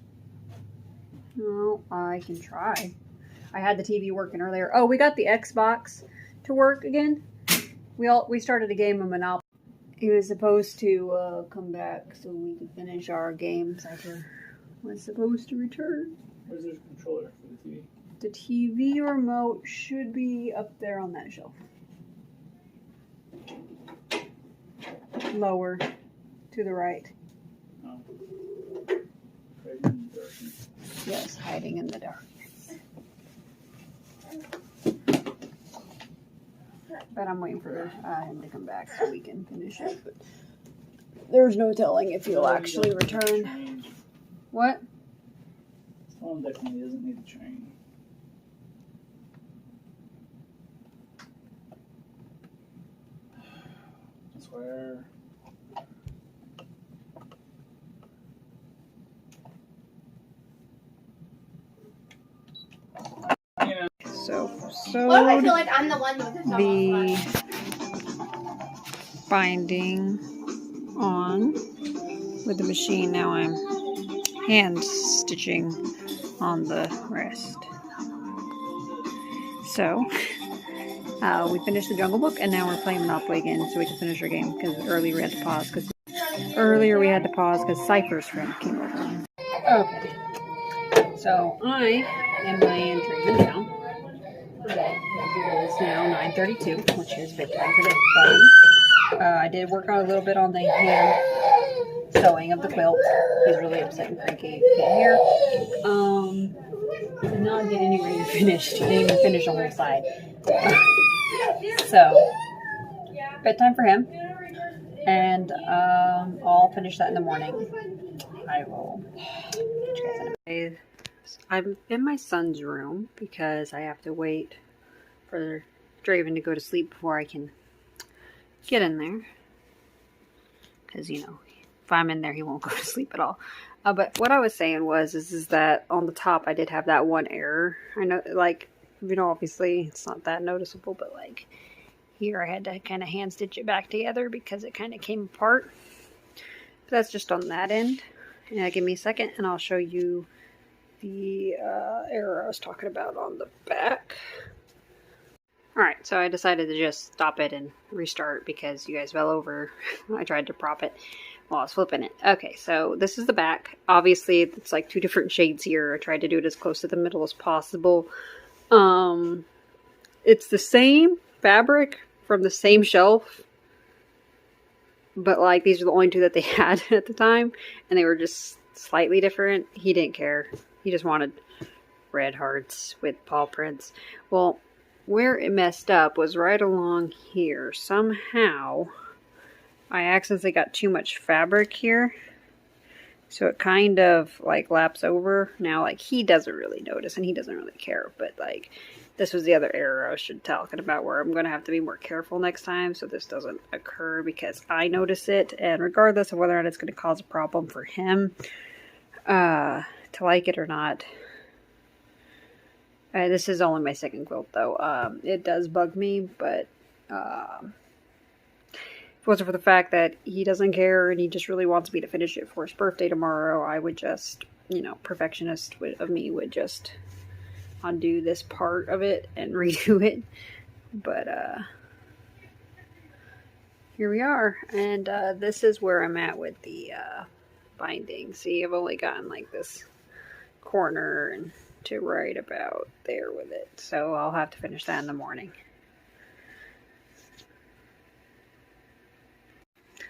No, I can try. I had the TV working earlier. Oh, we got the Xbox to work again. We started a game of Monopoly. He was supposed to come back so we could finish our game. Cypher was supposed to return. Where's the controller for the TV? The TV remote should be up there on that shelf. Lower to the right. Oh. Right in the darkness. Yes, hiding in the dark. But I'm waiting for him to come back so we can finish it. But there's no telling if he'll actually return. What? Someone definitely doesn't need to train. I swear. So What if I feel like I'm the one with the binding on with the machine. Now I'm hand stitching on the rest. So we finished the Jungle Book and now we're playing Monopoly again so we can finish our game because earlier we had to pause because Cypher's friend came over. Okay. So I am laying Draven down. It's now 9:32, which is bedtime for the buddy. I did work on a little bit on the hand sewing of the quilt. He's really upset and cranky. Can't hear. Did not get anything finished. Didn't even finish the whole side. So bedtime for him, and I'll finish that in the morning. I will catch you guys in a minute. I'm in my son's room because I have to wait for Draven to go to sleep before I can get in there. Because, you know, if I'm in there, he won't go to sleep at all. But what I was saying is that on the top, I did have that one error. I know, like, you know, obviously it's not that noticeable, but like here I had to kind of hand stitch it back together because it kind of came apart. But that's just on that end. And give me a second and I'll show you the error I was talking about on the back. Alright, so I decided to just stop it and restart because you guys fell over. I tried to prop it while I was flipping it. Okay, so this is the back. Obviously, it's like two different shades here. I tried to do it as close to the middle as possible. It's the same fabric from the same shelf, but like these are the only two that they had at the time, and they were just slightly different. He didn't care. He just wanted red hearts with paw prints. Well, where it messed up was right along here. Somehow, I accidentally got too much fabric here. So it kind of like laps over. Now, like, he doesn't really notice and he doesn't really care. But like, this was the other error I was talking about where I'm going to have to be more careful next time so this doesn't occur because I notice it. And regardless of whether or not it's going to cause a problem for him, to like it or not. This is only my second quilt though. It does bug me, but if it wasn't for the fact that he doesn't care and he just really wants me to finish it for his birthday tomorrow, I would just, you know, perfectionist of me would just undo this part of it and redo it. But here we are, and this is where I'm at with the binding. See, I've only gotten like this corner and to right about there with it, so I'll have to finish that in the morning.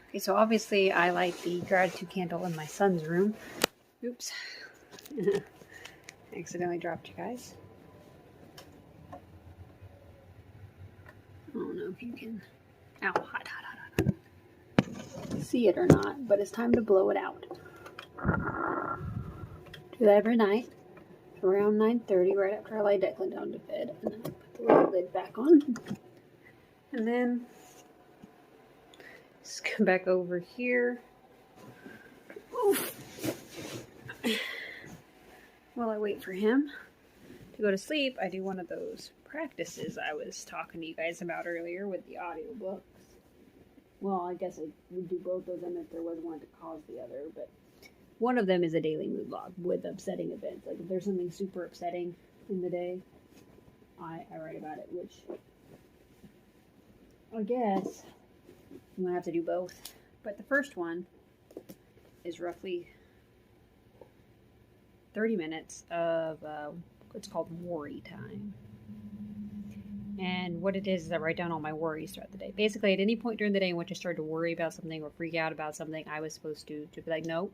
Okay, so obviously I light the gratitude candle in my son's room. Oops. Accidentally dropped you guys. I don't know if you can hot. See it or not, but it's time to blow it out. Do that every night around 9:30, right after I lay Declan down to bed, and then I put the little lid back on. And then just come back over here. While I wait for him to go to sleep, I do one of those practices I was talking to you guys about earlier with the audiobooks. Well, I guess I would do both of them if there was one to cause the other, but one of them is a daily mood log with upsetting events. Like if there's something super upsetting in the day, I write about it, which I guess I'm gonna have to do both. But the first one is roughly 30 minutes of what's called worry time. And what it is I write down all my worries throughout the day. Basically, at any point during the day in which I started to worry about something or freak out about something, I was supposed to be like, no,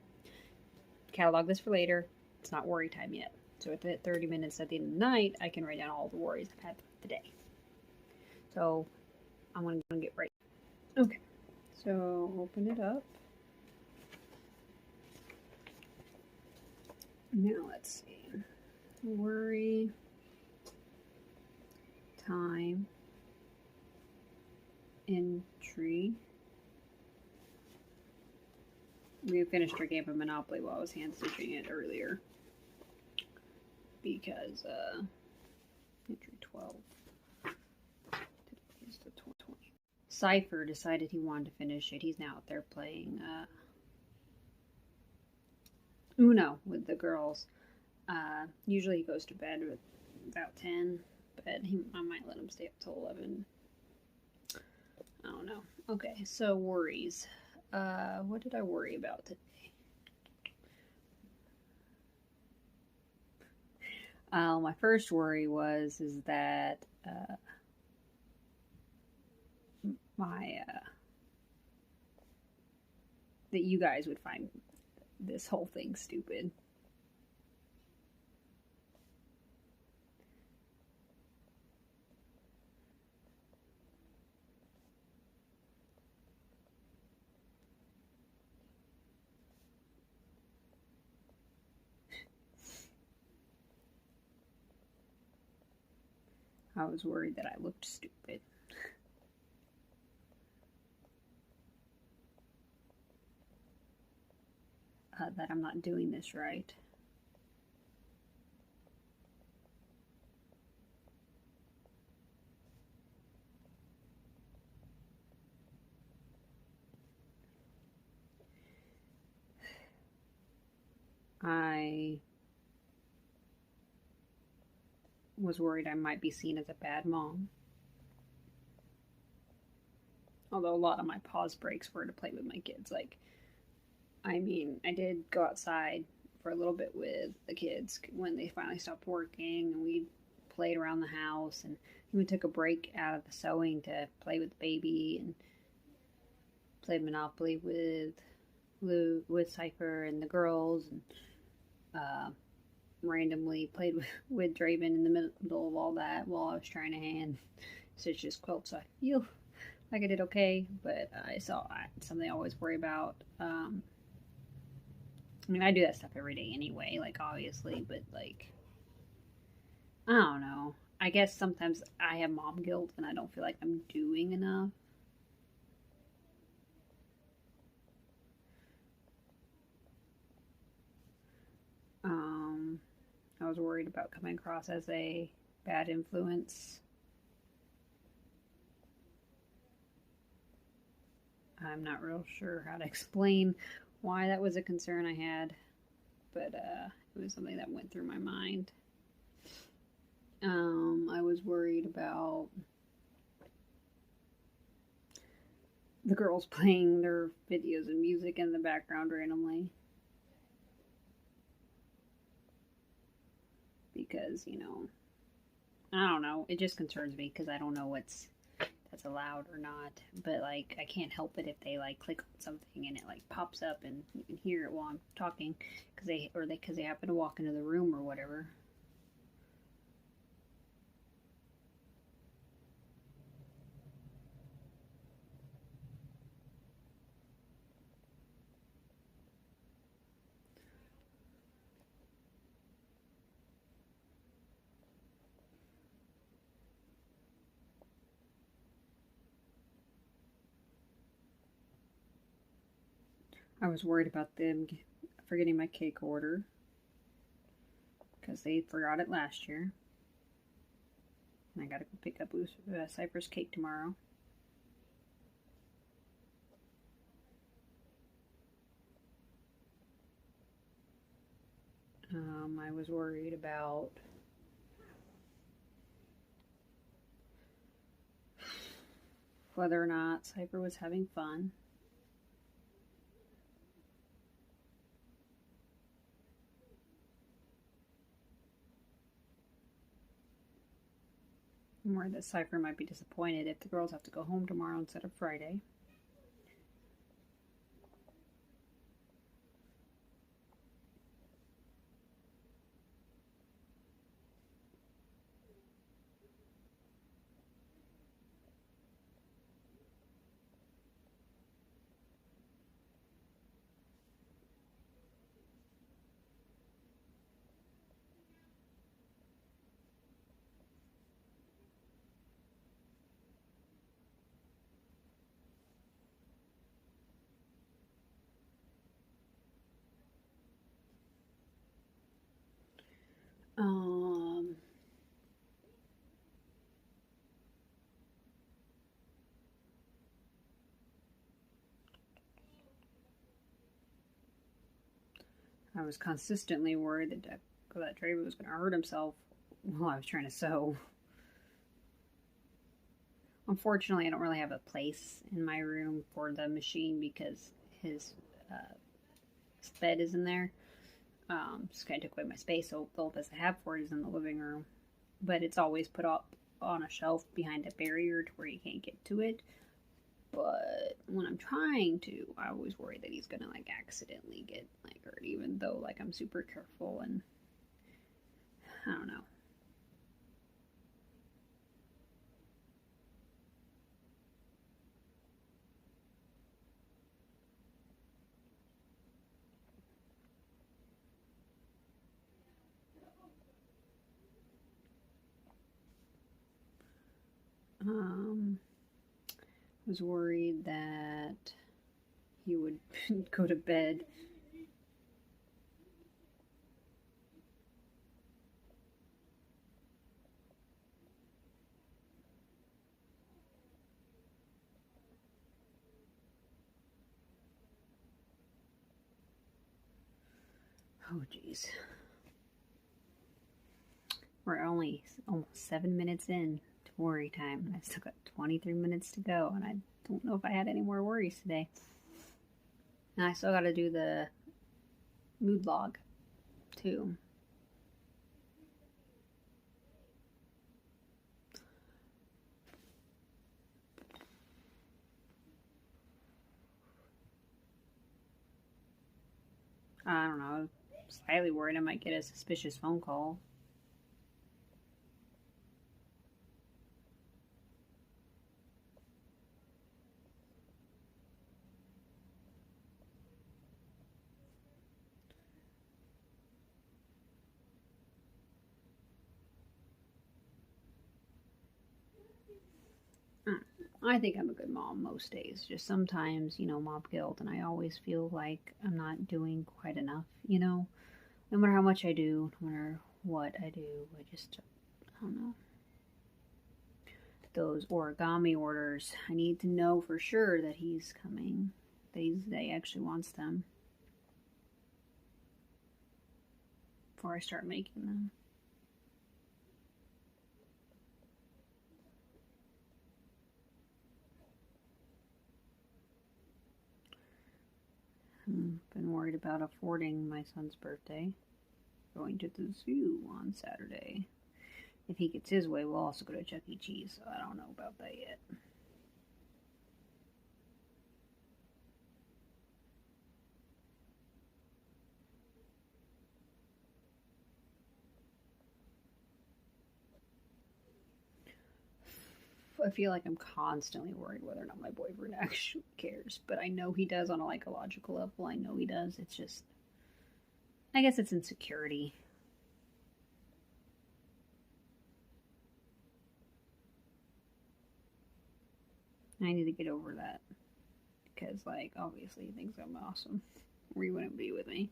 catalog this for later. It's not worry time yet. So at the 30 minutes at the end of the night, I can write down all the worries I've had throughout the day. So I'm going to get right. Okay, so open it up. Now let's see. Worry time entry. We finished our game of Monopoly while I was hand stitching it earlier. Because entry 12 is the 20. Cypher decided he wanted to finish it. He's now out there playing Uno with the girls. Usually he goes to bed with about 10, but I might let him stay up till 11. I don't know. Okay, so worries. What did I worry about today? My first worry is that that you guys would find this whole thing stupid. I was worried that I looked stupid. That I'm not doing this right. I was worried I might be seen as a bad mom. Although a lot of my pause breaks were to play with my kids. Like, I mean, I did go outside for a little bit with the kids when they finally stopped working, and we played around the house, and even took a break out of the sewing to play with the baby, and played Monopoly with Cypher and the girls, and randomly played with Draven in the middle of all that while I was trying to hand stitch his quilt. So I feel like I did okay, but I saw something I always worry about. I mean, I do that stuff every day anyway, like, obviously, but, like, I don't know. I guess sometimes I have mom guilt and I don't feel like I'm doing enough. I was worried about coming across as a bad influence. I'm not real sure how to explain why that was a concern I had, but it was something that went through my mind. I was worried about the girls playing their videos and music in the background randomly. Because, you know, I don't know, it just concerns me because I don't know that's allowed or not, but, like, I can't help it if they, like, click on something and it, like, pops up and you can hear it while I'm talking because they happen to walk into the room or whatever. I was worried about them forgetting my cake order because they forgot it last year. And I gotta go pick up Cypher's cake tomorrow. I was worried about whether or not Cypher was having fun. I'm worried that Cypher might be disappointed if the girls have to go home tomorrow instead of Friday. I was consistently worried that Draven was going to hurt himself while I was trying to sew. Unfortunately, I don't really have a place in my room for the machine because his bed is in there. Just kind of took away my space, so the only place I have for it is in the living room. But it's always put up on a shelf behind a barrier to where you can't get to it. But when I'm trying to, I always worry that he's gonna like accidentally get like hurt, even though like I'm super careful and I don't know. Was worried that he would go to bed. Oh, jeez. We're only almost 7 minutes in to worry time. I still got 23 minutes to go, and I don't know if I had any more worries today. And I still got to do the mood log, too. I don't know. Slightly worried I might get a suspicious phone call. I think I'm a good mom most days. Just sometimes, mom guilt, and I always feel like I'm not doing quite enough, No matter how much I do, no matter what I do, I don't know. Those origami orders, I need to know for sure that he's coming, that he actually wants them before I start making them. Been worried about affording my son's birthday. Going to the zoo on Saturday. If he gets his way, we'll also go to Chuck E. Cheese, so I don't know about that yet. I feel like I'm constantly worried whether or not my boyfriend actually cares, but I know he does on a logical level. I know he does. It's just, I guess it's insecurity. I need to get over that because, obviously he thinks I'm awesome, or he wouldn't be with me.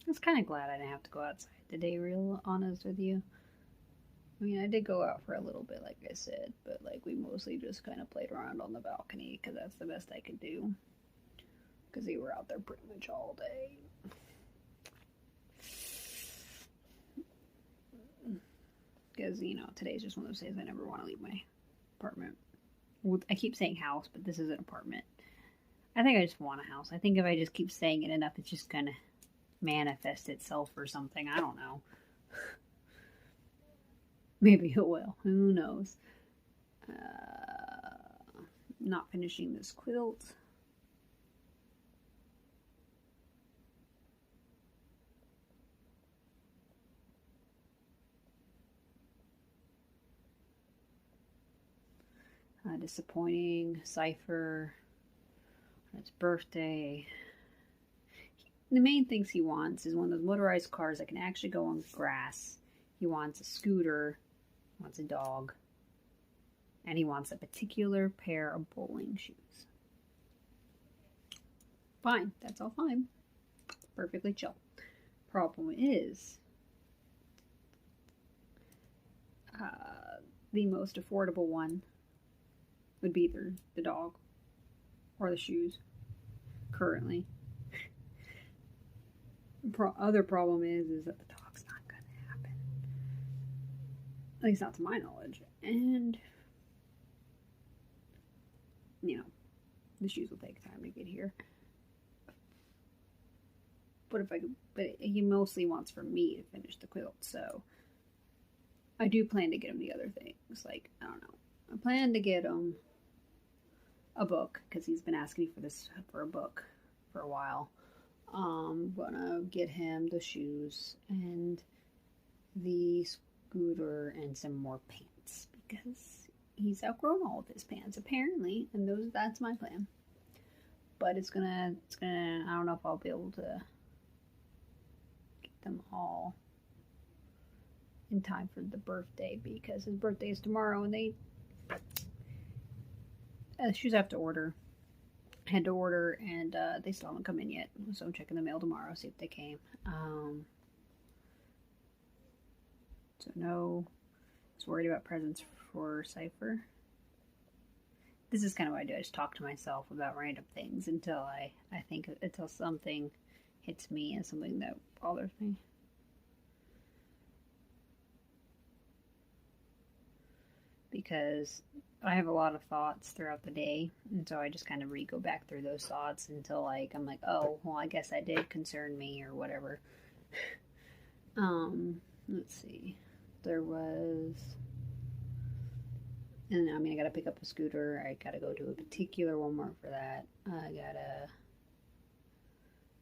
I was kind of glad I didn't have to go outside today, real honest with you. I mean, I did go out for a little bit, like I said, but we mostly just kind of played around on the balcony because that's the best I could do. Because we were out there pretty much all day. Because, you know, today's just one of those days I never want to leave my apartment. Well, I keep saying house, but this is an apartment. I think I just want a house. I think if I just keep saying it enough, it's just going to manifest itself or something. I don't know. Maybe it will. Who knows? Not finishing this quilt. Disappointing Cypher on its birthday. The main things he wants is one of those motorized cars that can actually go on grass. He wants a scooter, wants a dog, and he wants a particular pair of bowling shoes. Fine, that's all fine. Perfectly chill. Problem is, the most affordable one would be either the dog or the shoes currently. Other problem is that the dog's not going to happen. At least not to my knowledge. And, you know, the shoes will take time to get here. But he mostly wants for me to finish the quilt, so I do plan to get him the other things. Like, I don't know. I plan to get him a book, because he's been asking me for a book for a while. I'm gonna get him the shoes and the scooter and some more pants, because he's outgrown all of his pants apparently, and that's my plan. But it's gonna I don't know if I'll be able to get them all in time for the birthday, because his birthday is tomorrow, and shoes I have to order. I had to order, and they still haven't come in yet. So I'm checking the mail tomorrow, see if they came. So no, I was worried about presents for Cypher. This is kind of what I do. I just talk to myself about random things until until something hits me as something that bothers me. Because I have a lot of thoughts throughout the day, and so I just kind of go back through those thoughts until I'm like, oh, well, I guess that did concern me or whatever. Let's see. There was, and I mean, I gotta pick up a scooter. I gotta go to a particular Walmart for that.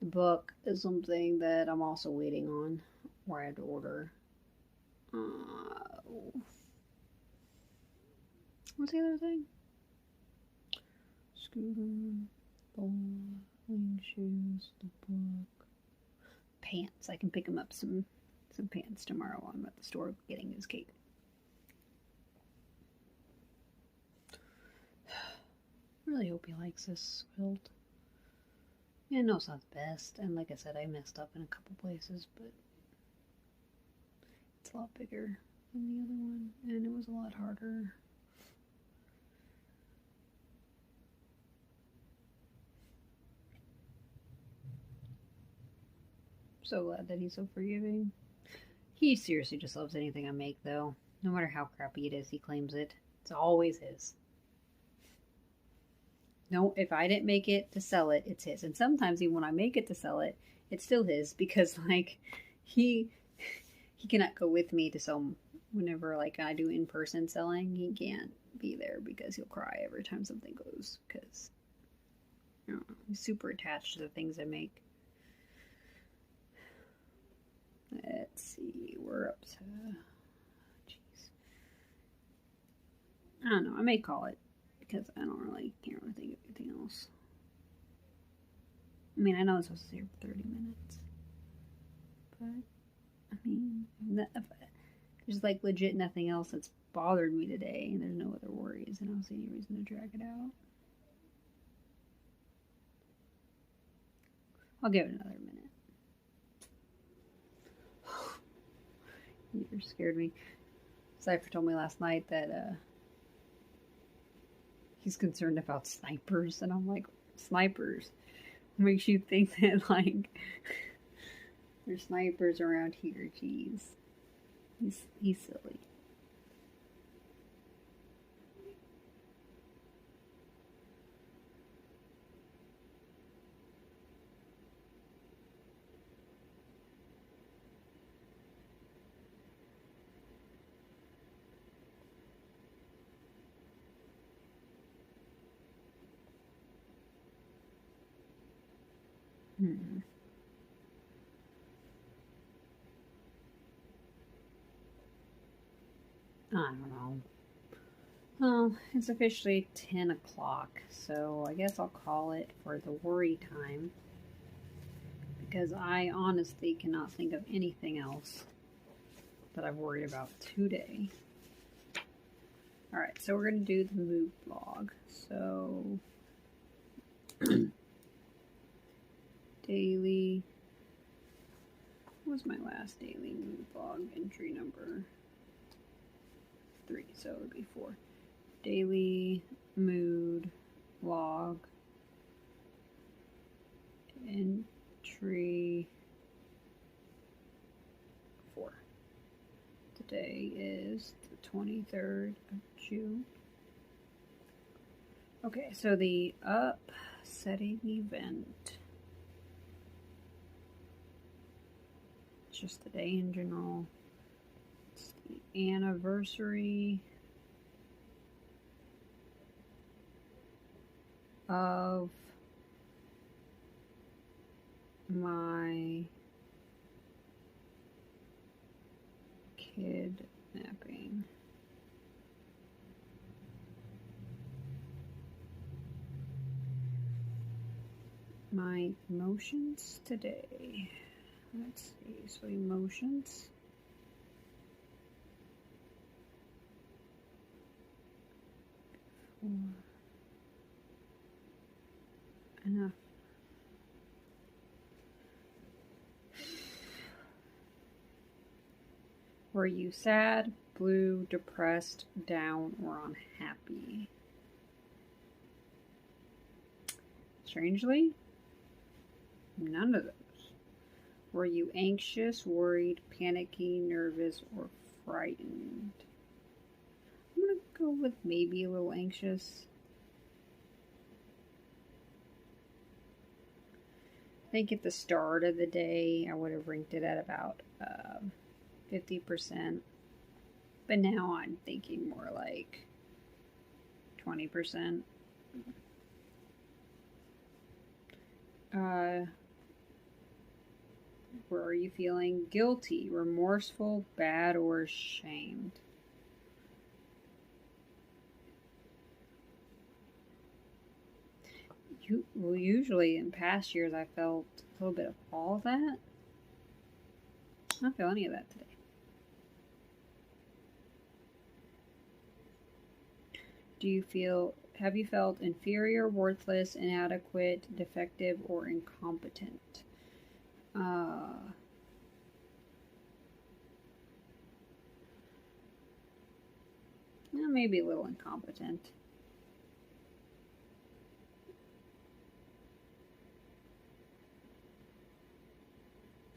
The book is something that I'm also waiting on, where I have to order. What's the other thing? Scooter, bowling shoes, the book, pants. I can pick him up some pants tomorrow while I'm at the store getting his cake. I really hope he likes this quilt. Yeah, I know it's not the best, and like I said, I messed up in a couple places, but it's a lot bigger than the other one, and it was a lot harder. So glad that he's so forgiving. He seriously just loves anything I make, though. No matter how crappy it is, he claims it. It's always his. No, if I didn't make it to sell it, it's his. And sometimes even when I make it to sell it, it's still his, because he cannot go with me to sell. Whenever I do in-person selling, he can't be there because he'll cry every time something goes, because he's super attached to the things I make. Let's see, we're up to, jeez. I don't know, I may call it, because I can't really think of anything else. I mean, I know I'm supposed to stay here for 30 minutes, but, I mean, there's legit nothing else that's bothered me today, and there's no other worries, and I don't see any reason to drag it out. I'll give it another minute. You scared me. Cypher told me last night that he's concerned about snipers, and I'm like, snipers? What makes you think that there's snipers around here? Jeez, he's silly. I don't know. Well, it's officially 10 o'clock, so I guess I'll call it for the worry time. Because I honestly cannot think of anything else that I've worried about today. Alright, so we're going to do the mood vlog. So, daily, what was my last daily mood vlog? Entry number 3, so it would be 4. Daily mood vlog. Entry 4. Today is the 23rd of June. Okay, so the upsetting event. It's just the day in general. It's the anniversary of my kidnapping. My emotions today. Let's see, so emotions. Enough. Were you sad, blue, depressed, down, or unhappy? Strangely, none of those. Were you anxious, worried, panicky, nervous, or frightened? I'm going to go with maybe a little anxious. I think at the start of the day, I would have ranked it at about 50%. But now I'm thinking more like 20%. Where are you feeling guilty, remorseful, bad, or ashamed? Well, usually in past years I felt a little bit of all of that. I don't feel any of that today. Have you felt inferior, worthless, inadequate, defective, or incompetent? Maybe a little incompetent.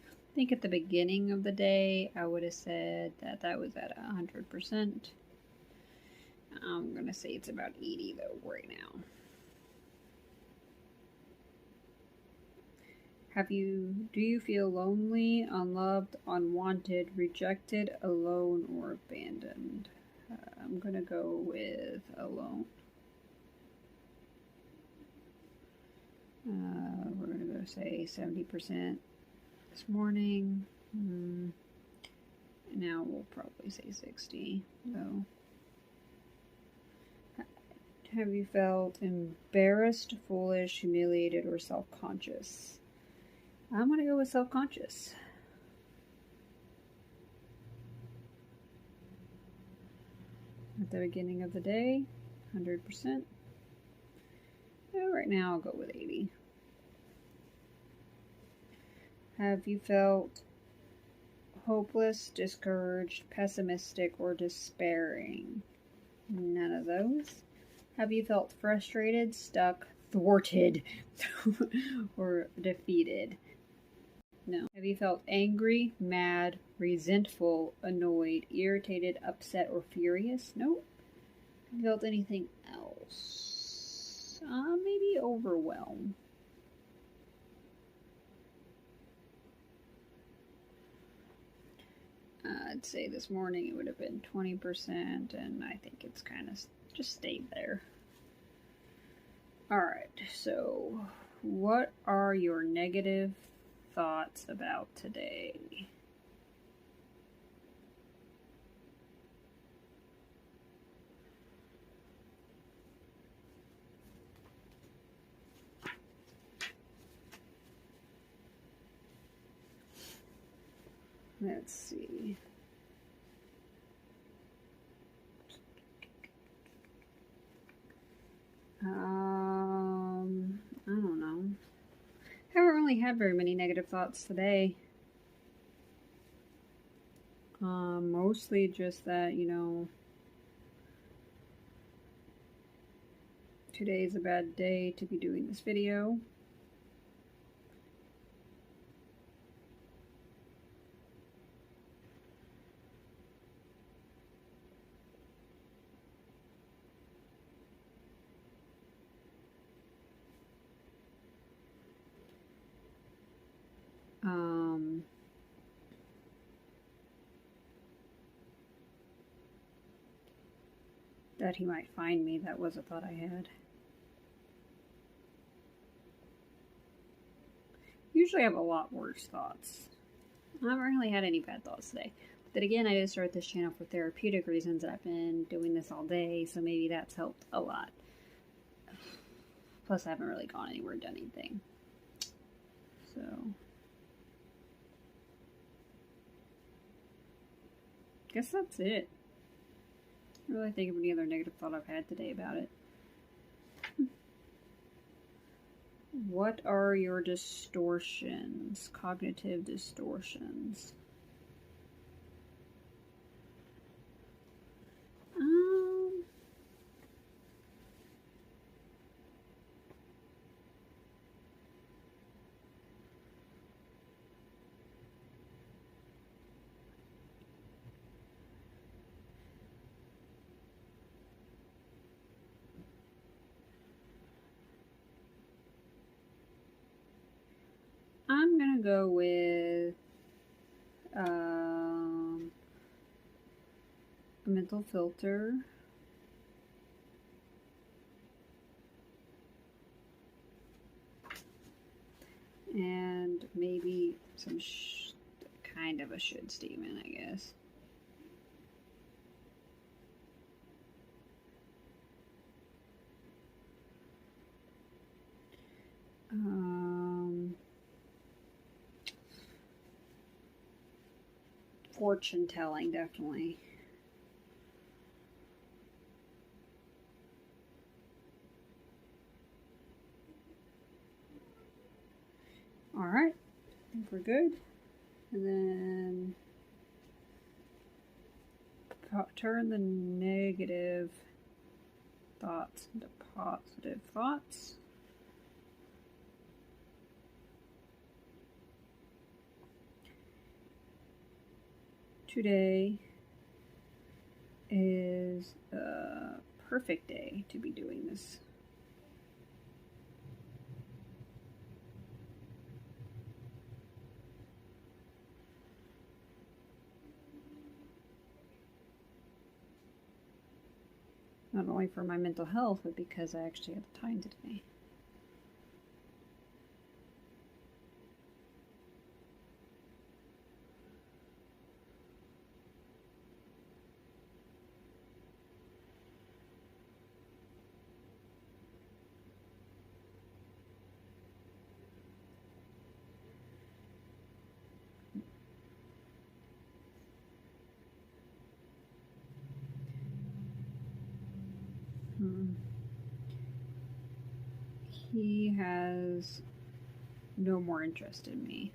I think at the beginning of the day, I would have said that that was at 100%. I'm going to say it's about 80 though right now. Do you feel lonely, unloved, unwanted, rejected, alone, or abandoned? I'm going to go with alone. We're going to go say 70% this morning. Now we'll probably say 60 though. Have you felt embarrassed, foolish, humiliated, or self-conscious? I'm going to go with self-conscious. At the beginning of the day, 100%. Right now I'll go with 80. Have you felt hopeless, discouraged, pessimistic, or despairing? None of those. Have you felt frustrated, stuck, thwarted, or defeated? No. Have you felt angry, mad, resentful, annoyed, irritated, upset, or furious? Nope. Have you felt anything else? Maybe overwhelmed. I'd say this morning it would have been 20%, and I think it's kind of just stayed there. Alright, so What are your negative thoughts about today? Let's see. I don't know. Haven't really had very many negative thoughts today. Mostly just that, you know, today is a bad day to be doing this video. That he might find me. That was a thought I had. Usually I have a lot worse thoughts. I haven't really had any bad thoughts today. But again, I did start this channel for therapeutic reasons. I've been doing this all day, so maybe that's helped a lot. Plus, I haven't really gone anywhere, done anything. So, guess that's it. I don't really think of any other negative thought I've had today about it. What are your distortions? Cognitive distortions. I'm gonna go with a mental filter. And maybe some kind of a should statement, I guess. Fortune telling, definitely. Alright, I think we're good. And then turn the negative thoughts into positive thoughts. Today is a perfect day to be doing this. Not only for my mental health, but because I actually had the time today. He has no more interest in me.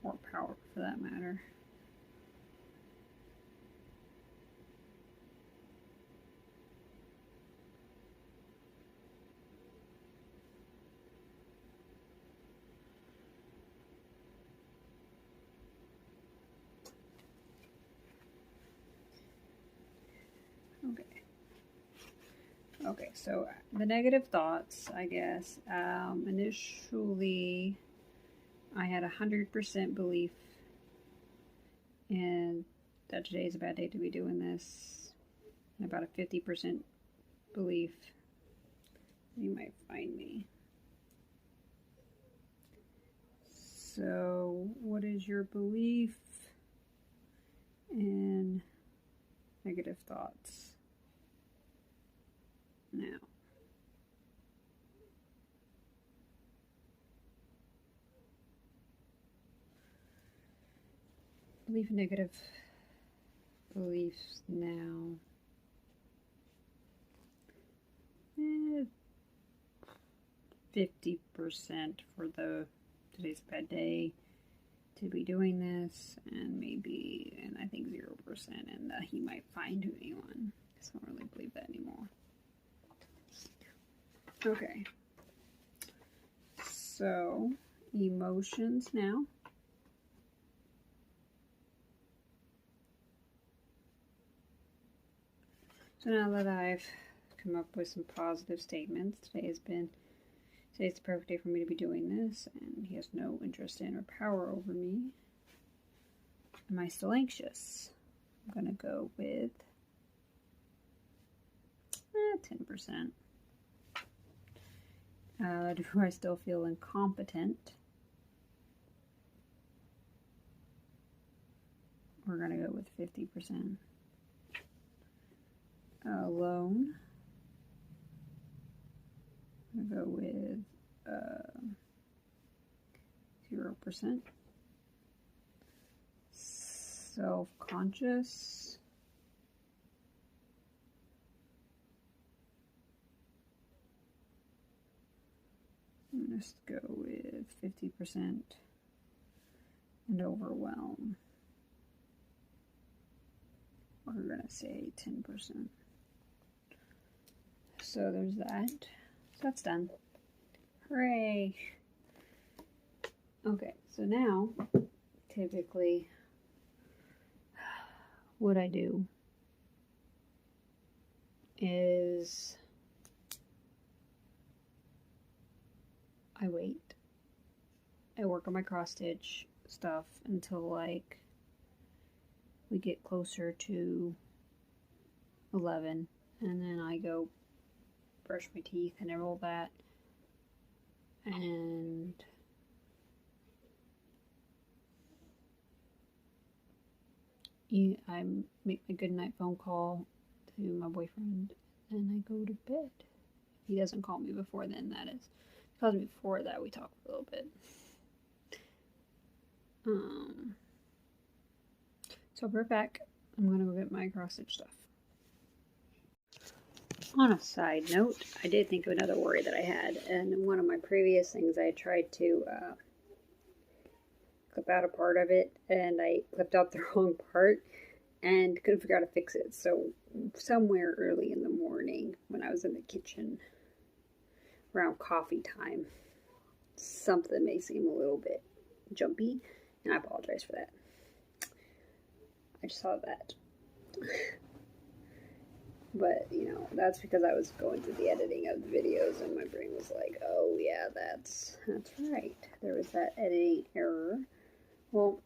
Or power, for that matter. Okay, so the negative thoughts, I guess. Initially, I had 100% belief in that today is a bad day to be doing this, and about a 50% belief you might find me. So, what is your belief in negative thoughts now? Believe negative beliefs now. 50% for today's a bad day to be doing this, and I think 0% and that he might find anyone. I don't really believe that anymore. Okay. So, emotions now. So now that I've come up with some positive statements, today's the perfect day for me to be doing this, and he has no interest in or power over me. Am I still anxious? I'm gonna go with 10%. Do I still feel incompetent? We're gonna go with 50%. Alone. I'm gonna go with 0%. Self-conscious. I'm gonna just go with 50% and overwhelm. We're gonna say 10%. So there's that. So that's done. Hooray! Okay, so now, typically, what I do is I wait. I work on my cross stitch stuff until like we get closer to 11, and then I go brush my teeth and all that, and I make a good night phone call to my boyfriend, and I go to bed. If he doesn't call me before then, that is. If he calls me before that, we talk for a little bit. So I'll be right back. I'm gonna go get my cross stitch stuff. On a side note, I did think of another worry that I had, and one of my previous things I tried to clip out a part of it, and I clipped out the wrong part and couldn't figure out how to fix it. So somewhere early in the morning when I was in the kitchen around coffee time, something may seem a little bit jumpy, and I apologize for that. I just saw that. But, you know, that's because I was going through the editing of the videos and my brain was like, oh yeah, that's right. There was that editing error. Well,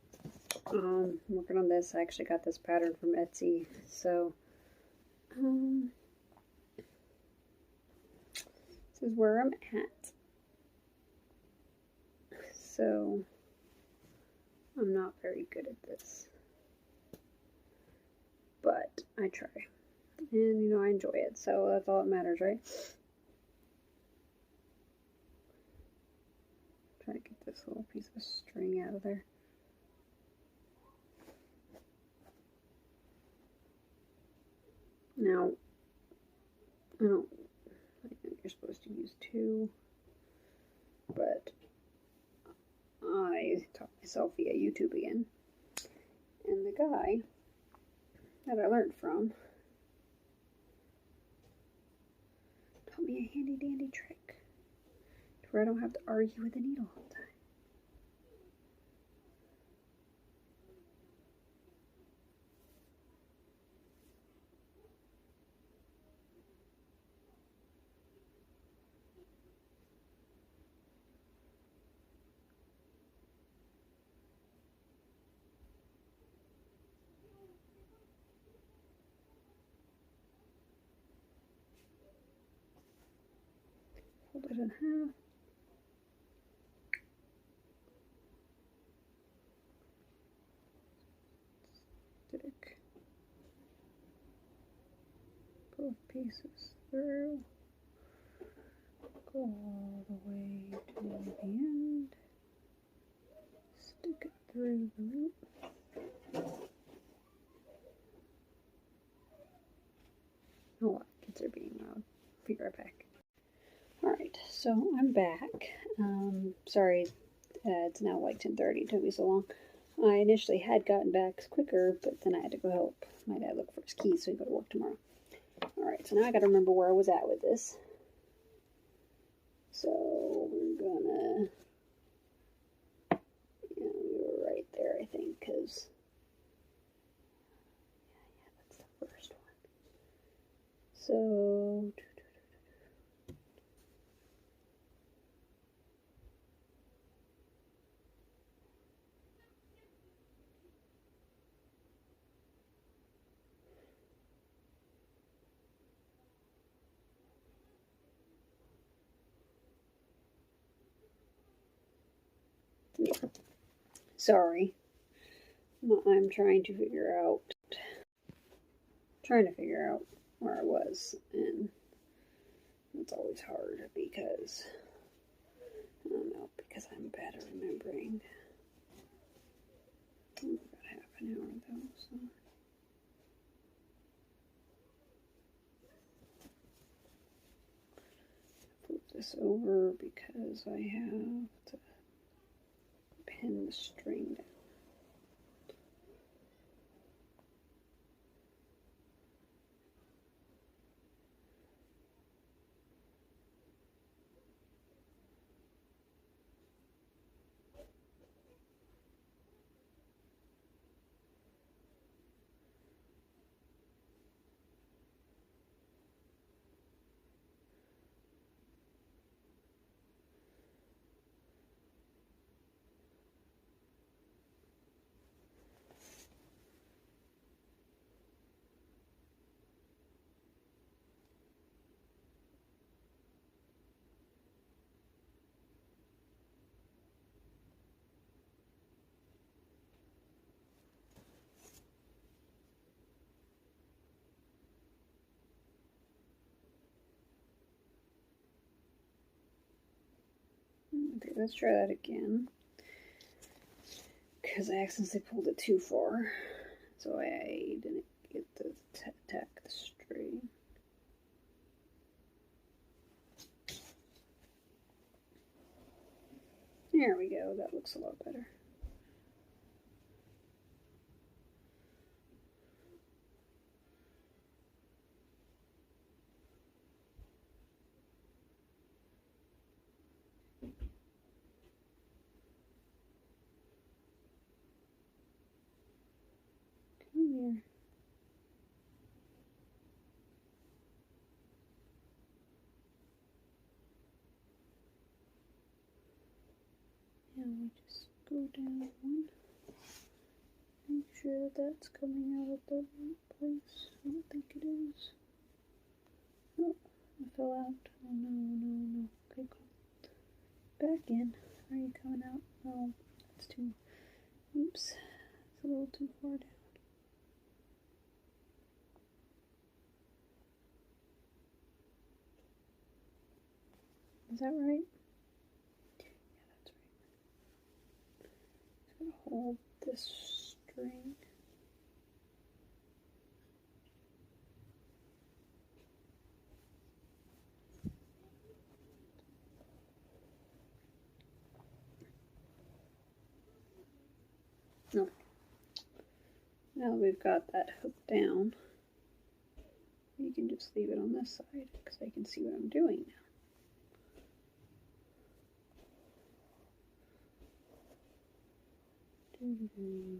I'm working on this. I actually got this pattern from Etsy. So, this is where I'm at. So, I'm not very good at this. But I try. And, you know, I enjoy it, so that's all that matters, right? Try to get this little piece of string out of there. Now, I think you're supposed to use 2, but I taught myself via YouTube again. And the guy that I learned from taught me a handy dandy trick to where I don't have to argue with the needle all the time. fold it in half. Stick both pieces through. Go all the way to the end. Stick it through the loop. Oh, kids are being loud. Be right back. Alright, so I'm back. Sorry, it's now like 10:30. It took me so long. I initially had gotten back quicker, but then I had to go help my dad look for his keys so he can go to work tomorrow. Alright, so now I gotta remember where I was at with this. So we're gonna, we were right there, I think, because, that's the first one. So, sorry, I'm trying to figure out where I was, and it's always hard because, I don't know, because I'm bad at remembering. About half an hour though, so. Flip this over because I have to pin the string down. Okay, let's try that again. Because I accidentally pulled it too far. So I didn't get to tack the string. There we go, that looks a lot better. Come here. Now we just go down one. Make sure that that's coming out of the right place. I don't think it is. Oh, I fell out. Oh no. Okay, go back in. Are you coming out? Oh, that's too. Oops. It's a little too far down. Is that right? Yeah, that's right. Just gonna hold this string. No. Now we've got that hooked down, you can just leave it on this side because I can see what I'm doing now. Mm-hmm.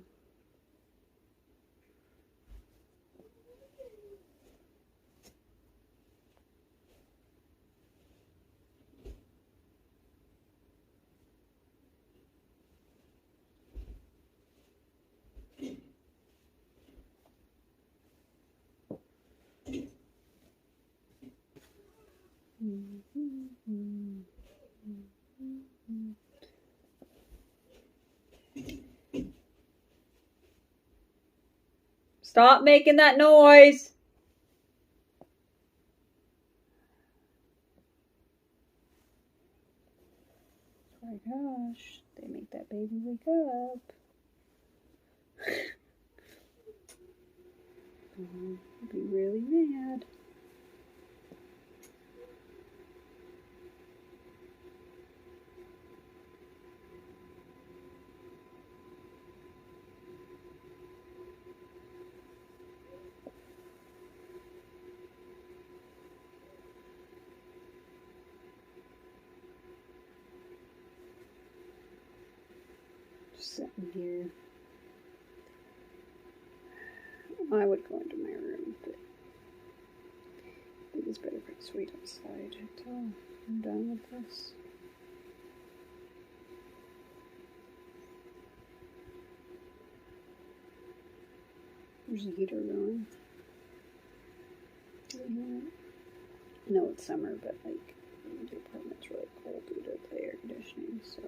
Stop making that noise. Oh my gosh, they make that baby wake up. I'd be really mad. Just sitting here. I would go into my room, but I think it's better if I just wait outside until I'm done with this. There's a heater going. I know it's summer, but like the apartment's really cold due to the air conditioning, so.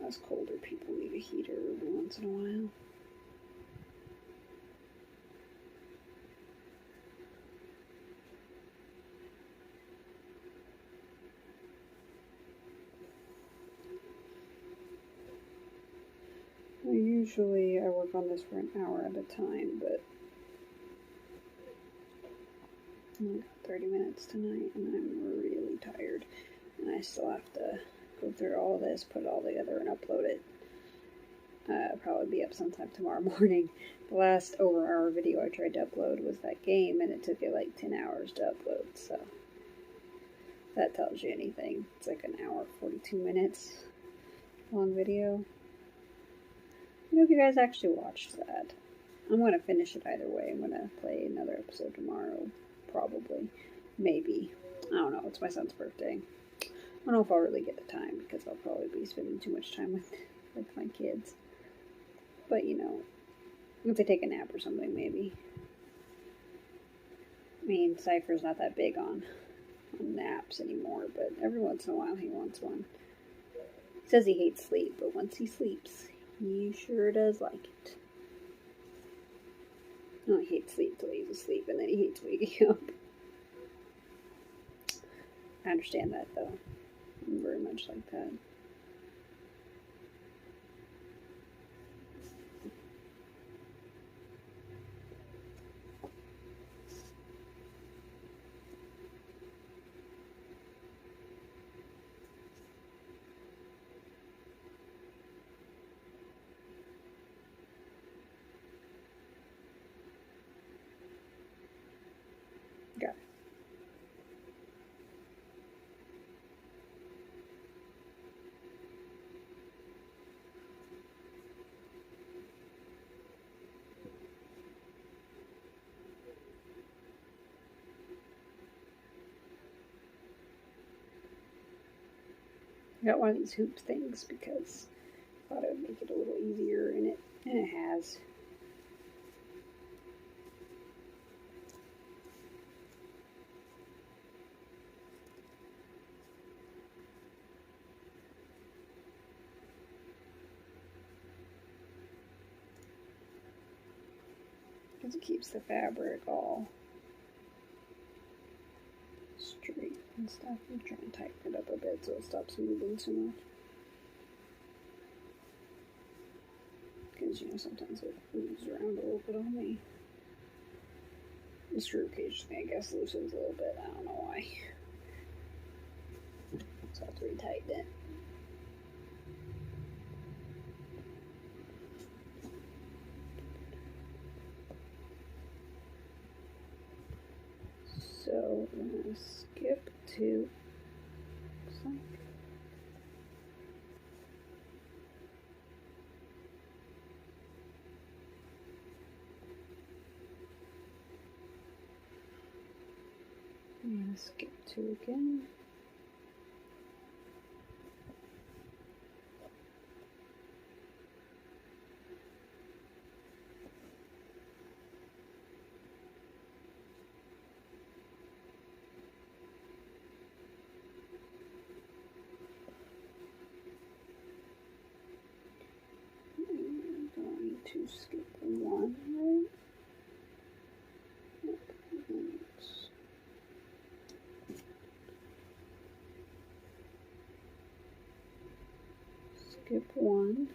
Us colder people need a heater every once in a while. Usually I work on this for an hour at a time, but I only got 30 minutes tonight and I'm really tired. And I still have to go through all this, put it all together and upload it. I'll probably be up sometime tomorrow morning. The last over-hour video I tried to upload was that game and it took it like 10 hours to upload, so that tells you anything. It's like an hour 42 minutes long video. I don't know if you guys actually watched that. I'm going to finish it either way. I'm going to play another episode tomorrow. Probably. Maybe. I don't know. It's my son's birthday. I don't know if I'll really get the time because I'll probably be spending too much time with my kids. But, you know, if they take a nap or something, maybe. I mean, Cypher's not that big on naps anymore, but every once in a while he wants one. He says he hates sleep, but once he sleeps, he sure does like it. No, he hates sleep till he's asleep, and then he hates waking up. I understand that, though. I'm very much like that. Got it. I got one of these hoop things because I thought it would make it a little easier, and it has. Because it keeps the fabric all straight and stuff. I'm trying to tighten it up a bit so it stops moving so much. Because, you know, sometimes it moves around a little bit on me. The screw cage thing, I guess, loosens a little bit. I don't know why. So I have to retighten it. So we're going to skip to, looks like, I'm going to skip to again. to skip one, right? Yep. And skip one.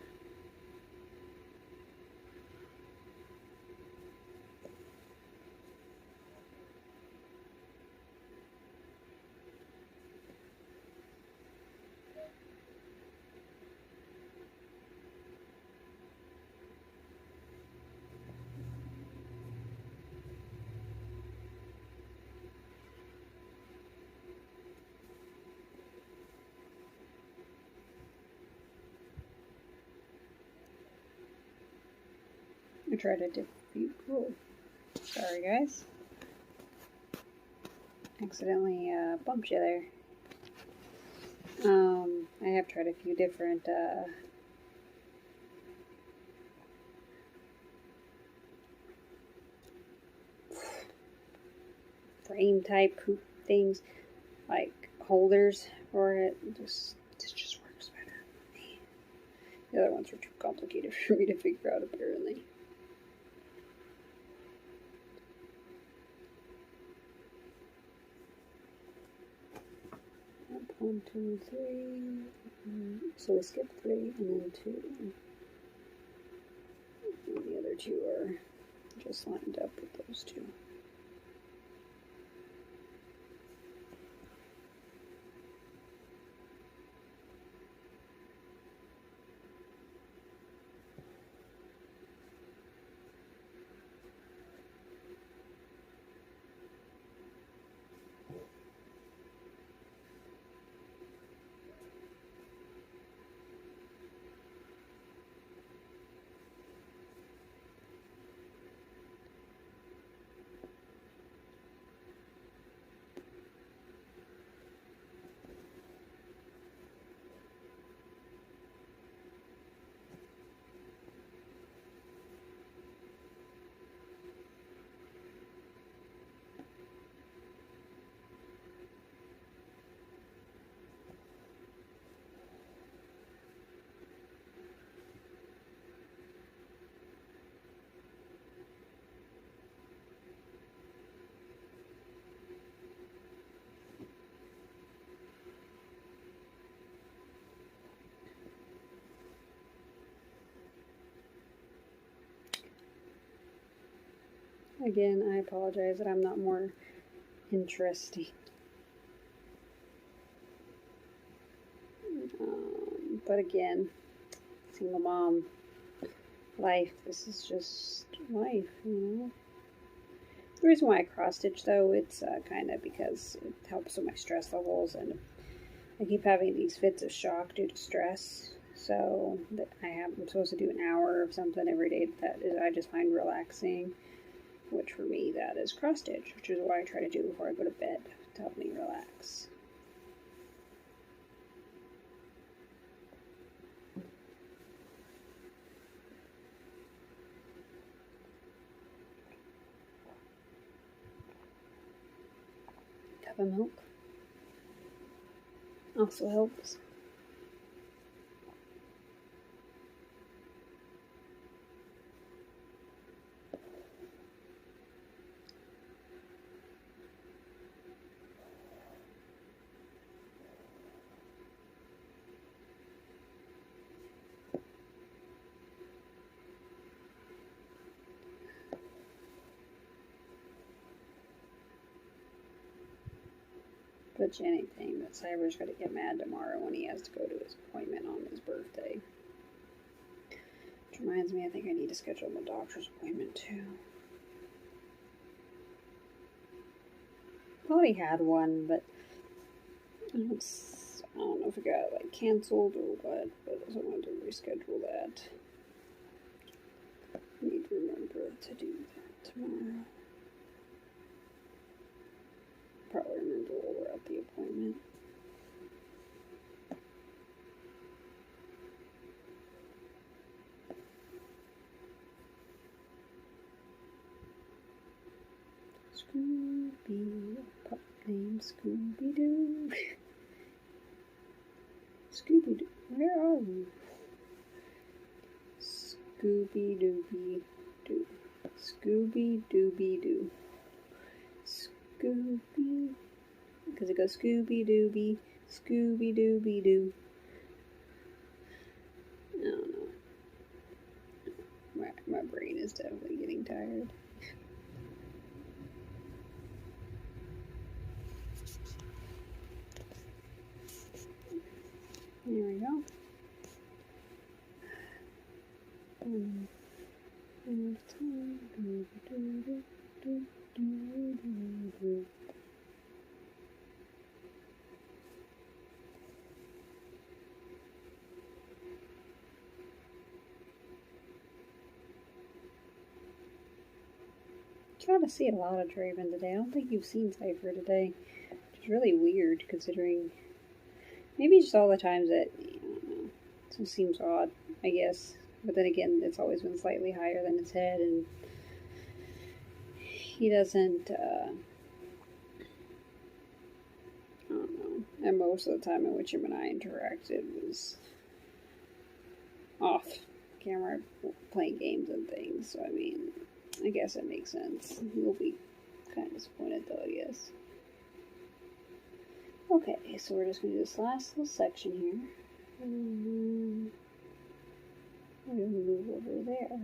I tried a different. Oh, sorry guys. Accidentally bumped you there. I have tried a few different frame type hoop things, like holders for it. This just works better. The other ones were too complicated for me to figure out, apparently. Up, 1, 2, 3. So we skip 3 and then 2. And the other 2 are just lined up with those 2. Again, I apologize that I'm not more interesting. But again, single mom life, this is just life, you know. The reason why I cross stitch though, it's kind of because it helps with my stress levels, and I keep having these fits of shock due to stress. So that I'm supposed to do an hour of something every day that is, I just find relaxing. Which for me, that is cross stitch, which is what I try to do before I go to bed to help me relax. Cup of milk also helps. But anything that Cyber's going to get mad tomorrow when he has to go to his appointment on his birthday. Which reminds me, I think I need to schedule my doctor's appointment too. I already had one, but I don't know if it got like canceled or what, but I wanted to reschedule that. I need to remember to do that tomorrow. Probably remember while we're at the appointment. Scooby, a pup named Scooby-Doo. Scooby-Doo, where are you? Scooby Dooby Doo. Scooby Dooby Doo. Scooby. Because it goes Scooby Dooby, Scooby Dooby Doo. I don't know. My brain is definitely getting tired. Here we go. Trying to see a lot of Draven today. I don't think you've seen Cypher today, which is really weird considering maybe just all the times that, I don't know, it just seems odd, I guess. But then again, it's always been slightly higher than his head, and he doesn't, I don't know. And most of the time in which him and I interacted was off camera playing games and things, so I mean, I guess it makes sense. You'll be kind of disappointed though, I guess. Okay, so we're just going to do this last little section here. And we're going to move over there.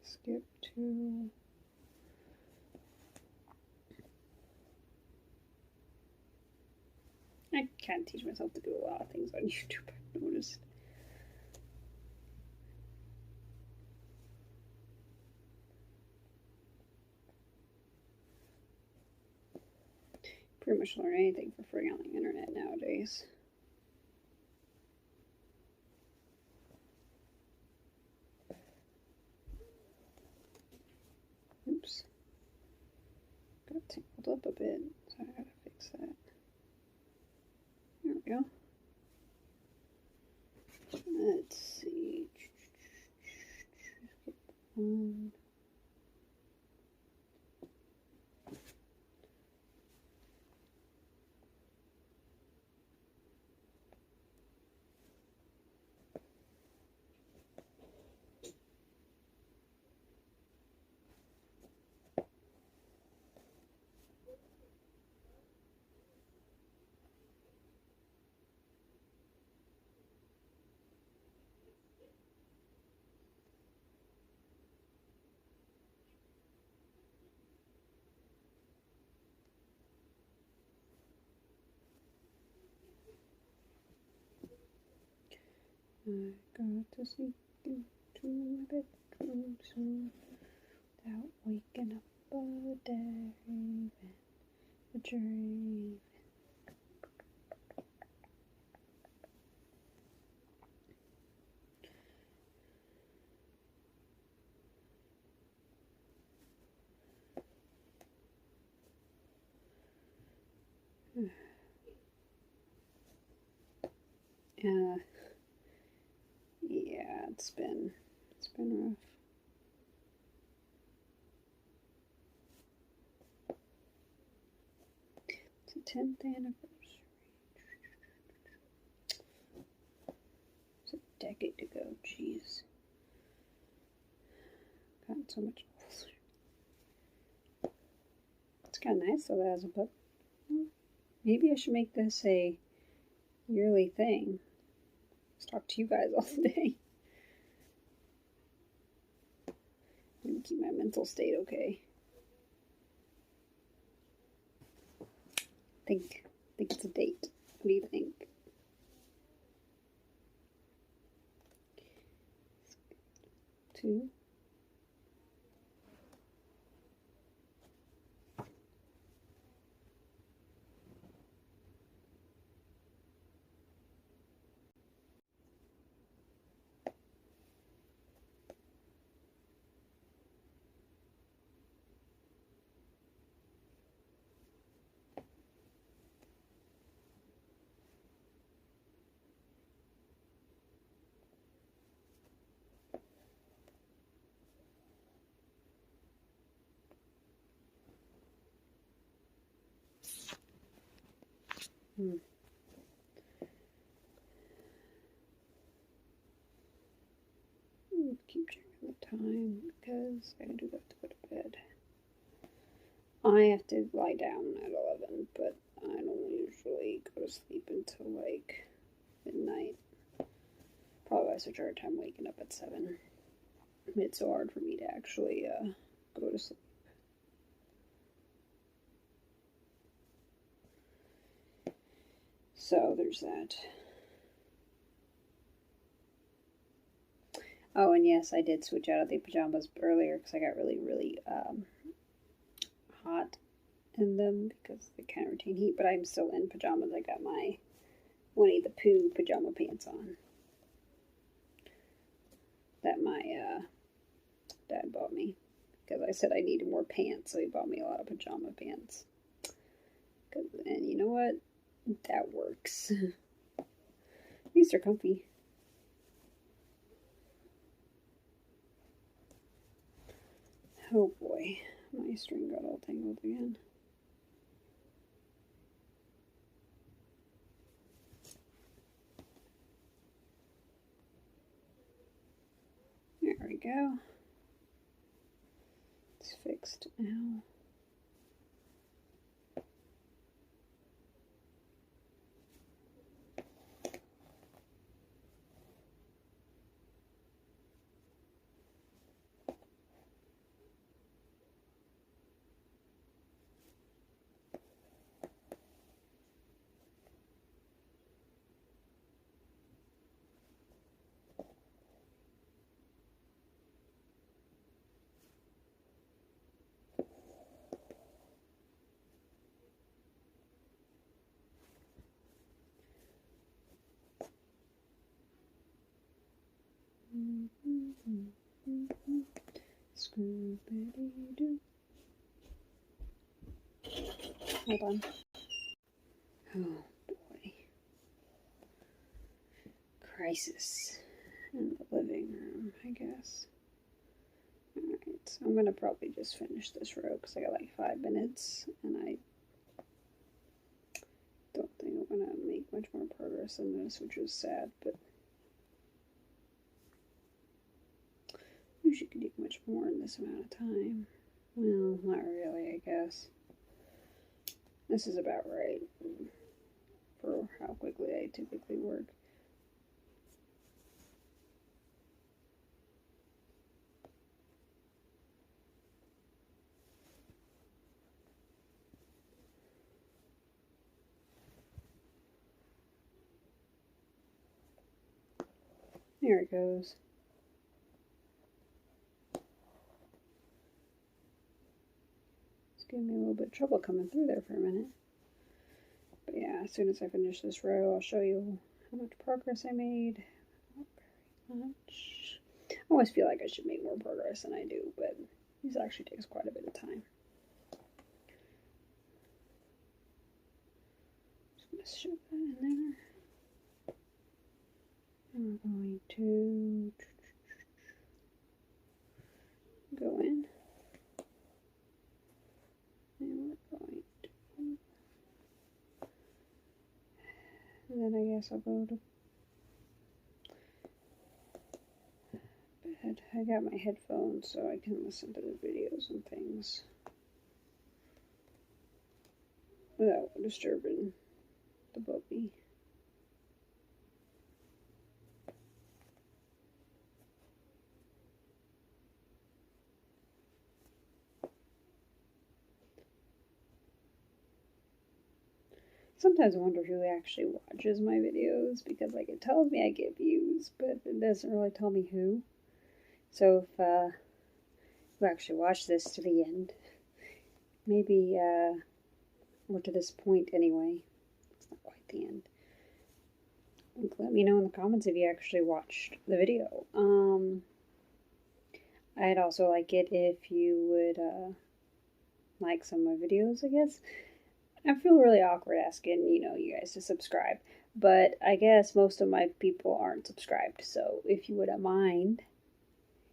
Skip to I can't teach myself to do a lot of things on YouTube, I've noticed. Pretty much learn anything for free on the internet nowadays. Oops. Got tangled up a bit, so I gotta fix that. There we go. Let's see. Skip one. I got to sneak into my bedroom soon without waking up a Draven, a Draven. Yeah, it's been rough. It's the 10th anniversary. It's a decade to go, jeez. Gotten so much older. It's kind of nice though that has a book. Maybe I should make this a yearly thing. Just talk to you guys all day. Maybe keep my mental state okay. I think it's a date. What do you think? 2. Keep checking the time because I do have to go to bed. I have to lie down at 11, but I don't usually go to sleep until like midnight. Probably have such a hard time waking up at 7. It's so hard for me to actually go to sleep. So there's that. Oh, and yes, I did switch out of the pajamas earlier because I got really hot in them because they kind of retain heat, but I'm still in pajamas. I got my Winnie the Pooh pajama pants on that my dad bought me because I said I needed more pants, so he bought me a lot of pajama pants. And you know what? That works. These are comfy. Oh boy, my string got all tangled again. There we go. It's fixed now. Scooby-Doo. Hold on. Oh boy. Crisis in the living room, I guess. Alright, so I'm gonna probably just finish this row because I got like 5 minutes and I don't think I'm gonna make much more progress in this, which was sad, but you could do much more in this amount of time. Well, not really, I guess. This is about right for how quickly I typically work. There it goes. Gave me a little bit of trouble coming through there for a minute. But yeah, as soon as I finish this row, I'll show you how much progress I made. Not very much. I always feel like I should make more progress than I do, but this actually takes quite a bit of time. Just gonna shove that in there. And we're going to go in. And we're going to, and then I guess I'll go to bed. I got my headphones so I can listen to the videos and things without disturbing the puppy. Sometimes I wonder who actually watches my videos because like it tells me I get views, but it doesn't really tell me who. So if you actually watch this to the end, maybe, or to this point anyway, it's not quite the end. Let me know in the comments if you actually watched the video. I'd also like it if you would like some of my videos, I guess. I feel really awkward asking, you guys to subscribe. But I guess most of my people aren't subscribed. So if you wouldn't mind,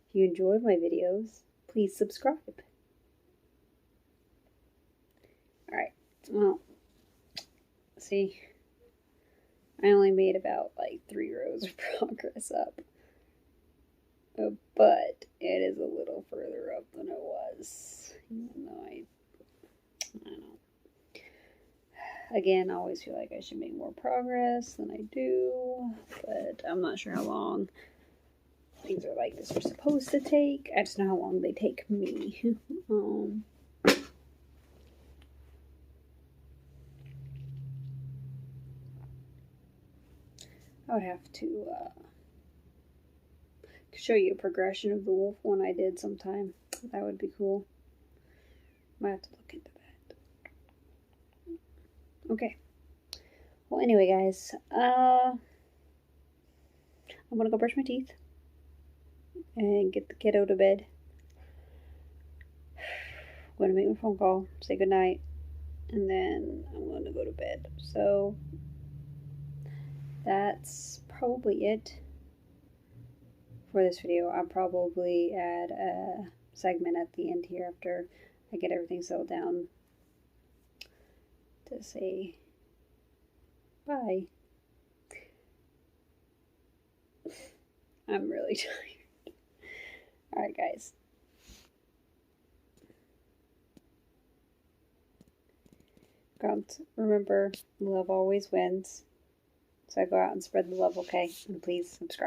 if you enjoy my videos, please subscribe. Alright, well, see, I only made about like 3 rows of progress up. But it is a little further up than it was. Even though I don't know. Again, I always feel like I should make more progress than I do. But I'm not sure how long things are like this are supposed to take. I just know how long they take me. I would have to show you a progression of the wolf one I did sometime. That would be cool. Might have to look into that. Okay. Well, anyway, guys, I'm gonna go brush my teeth and get the kiddo to bed. I'm gonna make my phone call, say goodnight, and then I'm gonna go to bed. So that's probably it for this video. I'll probably add a segment at the end here after I get everything settled down to say bye. I'm really tired. Alright, guys. Remember, love always wins. So go out and spread the love, okay? And please subscribe.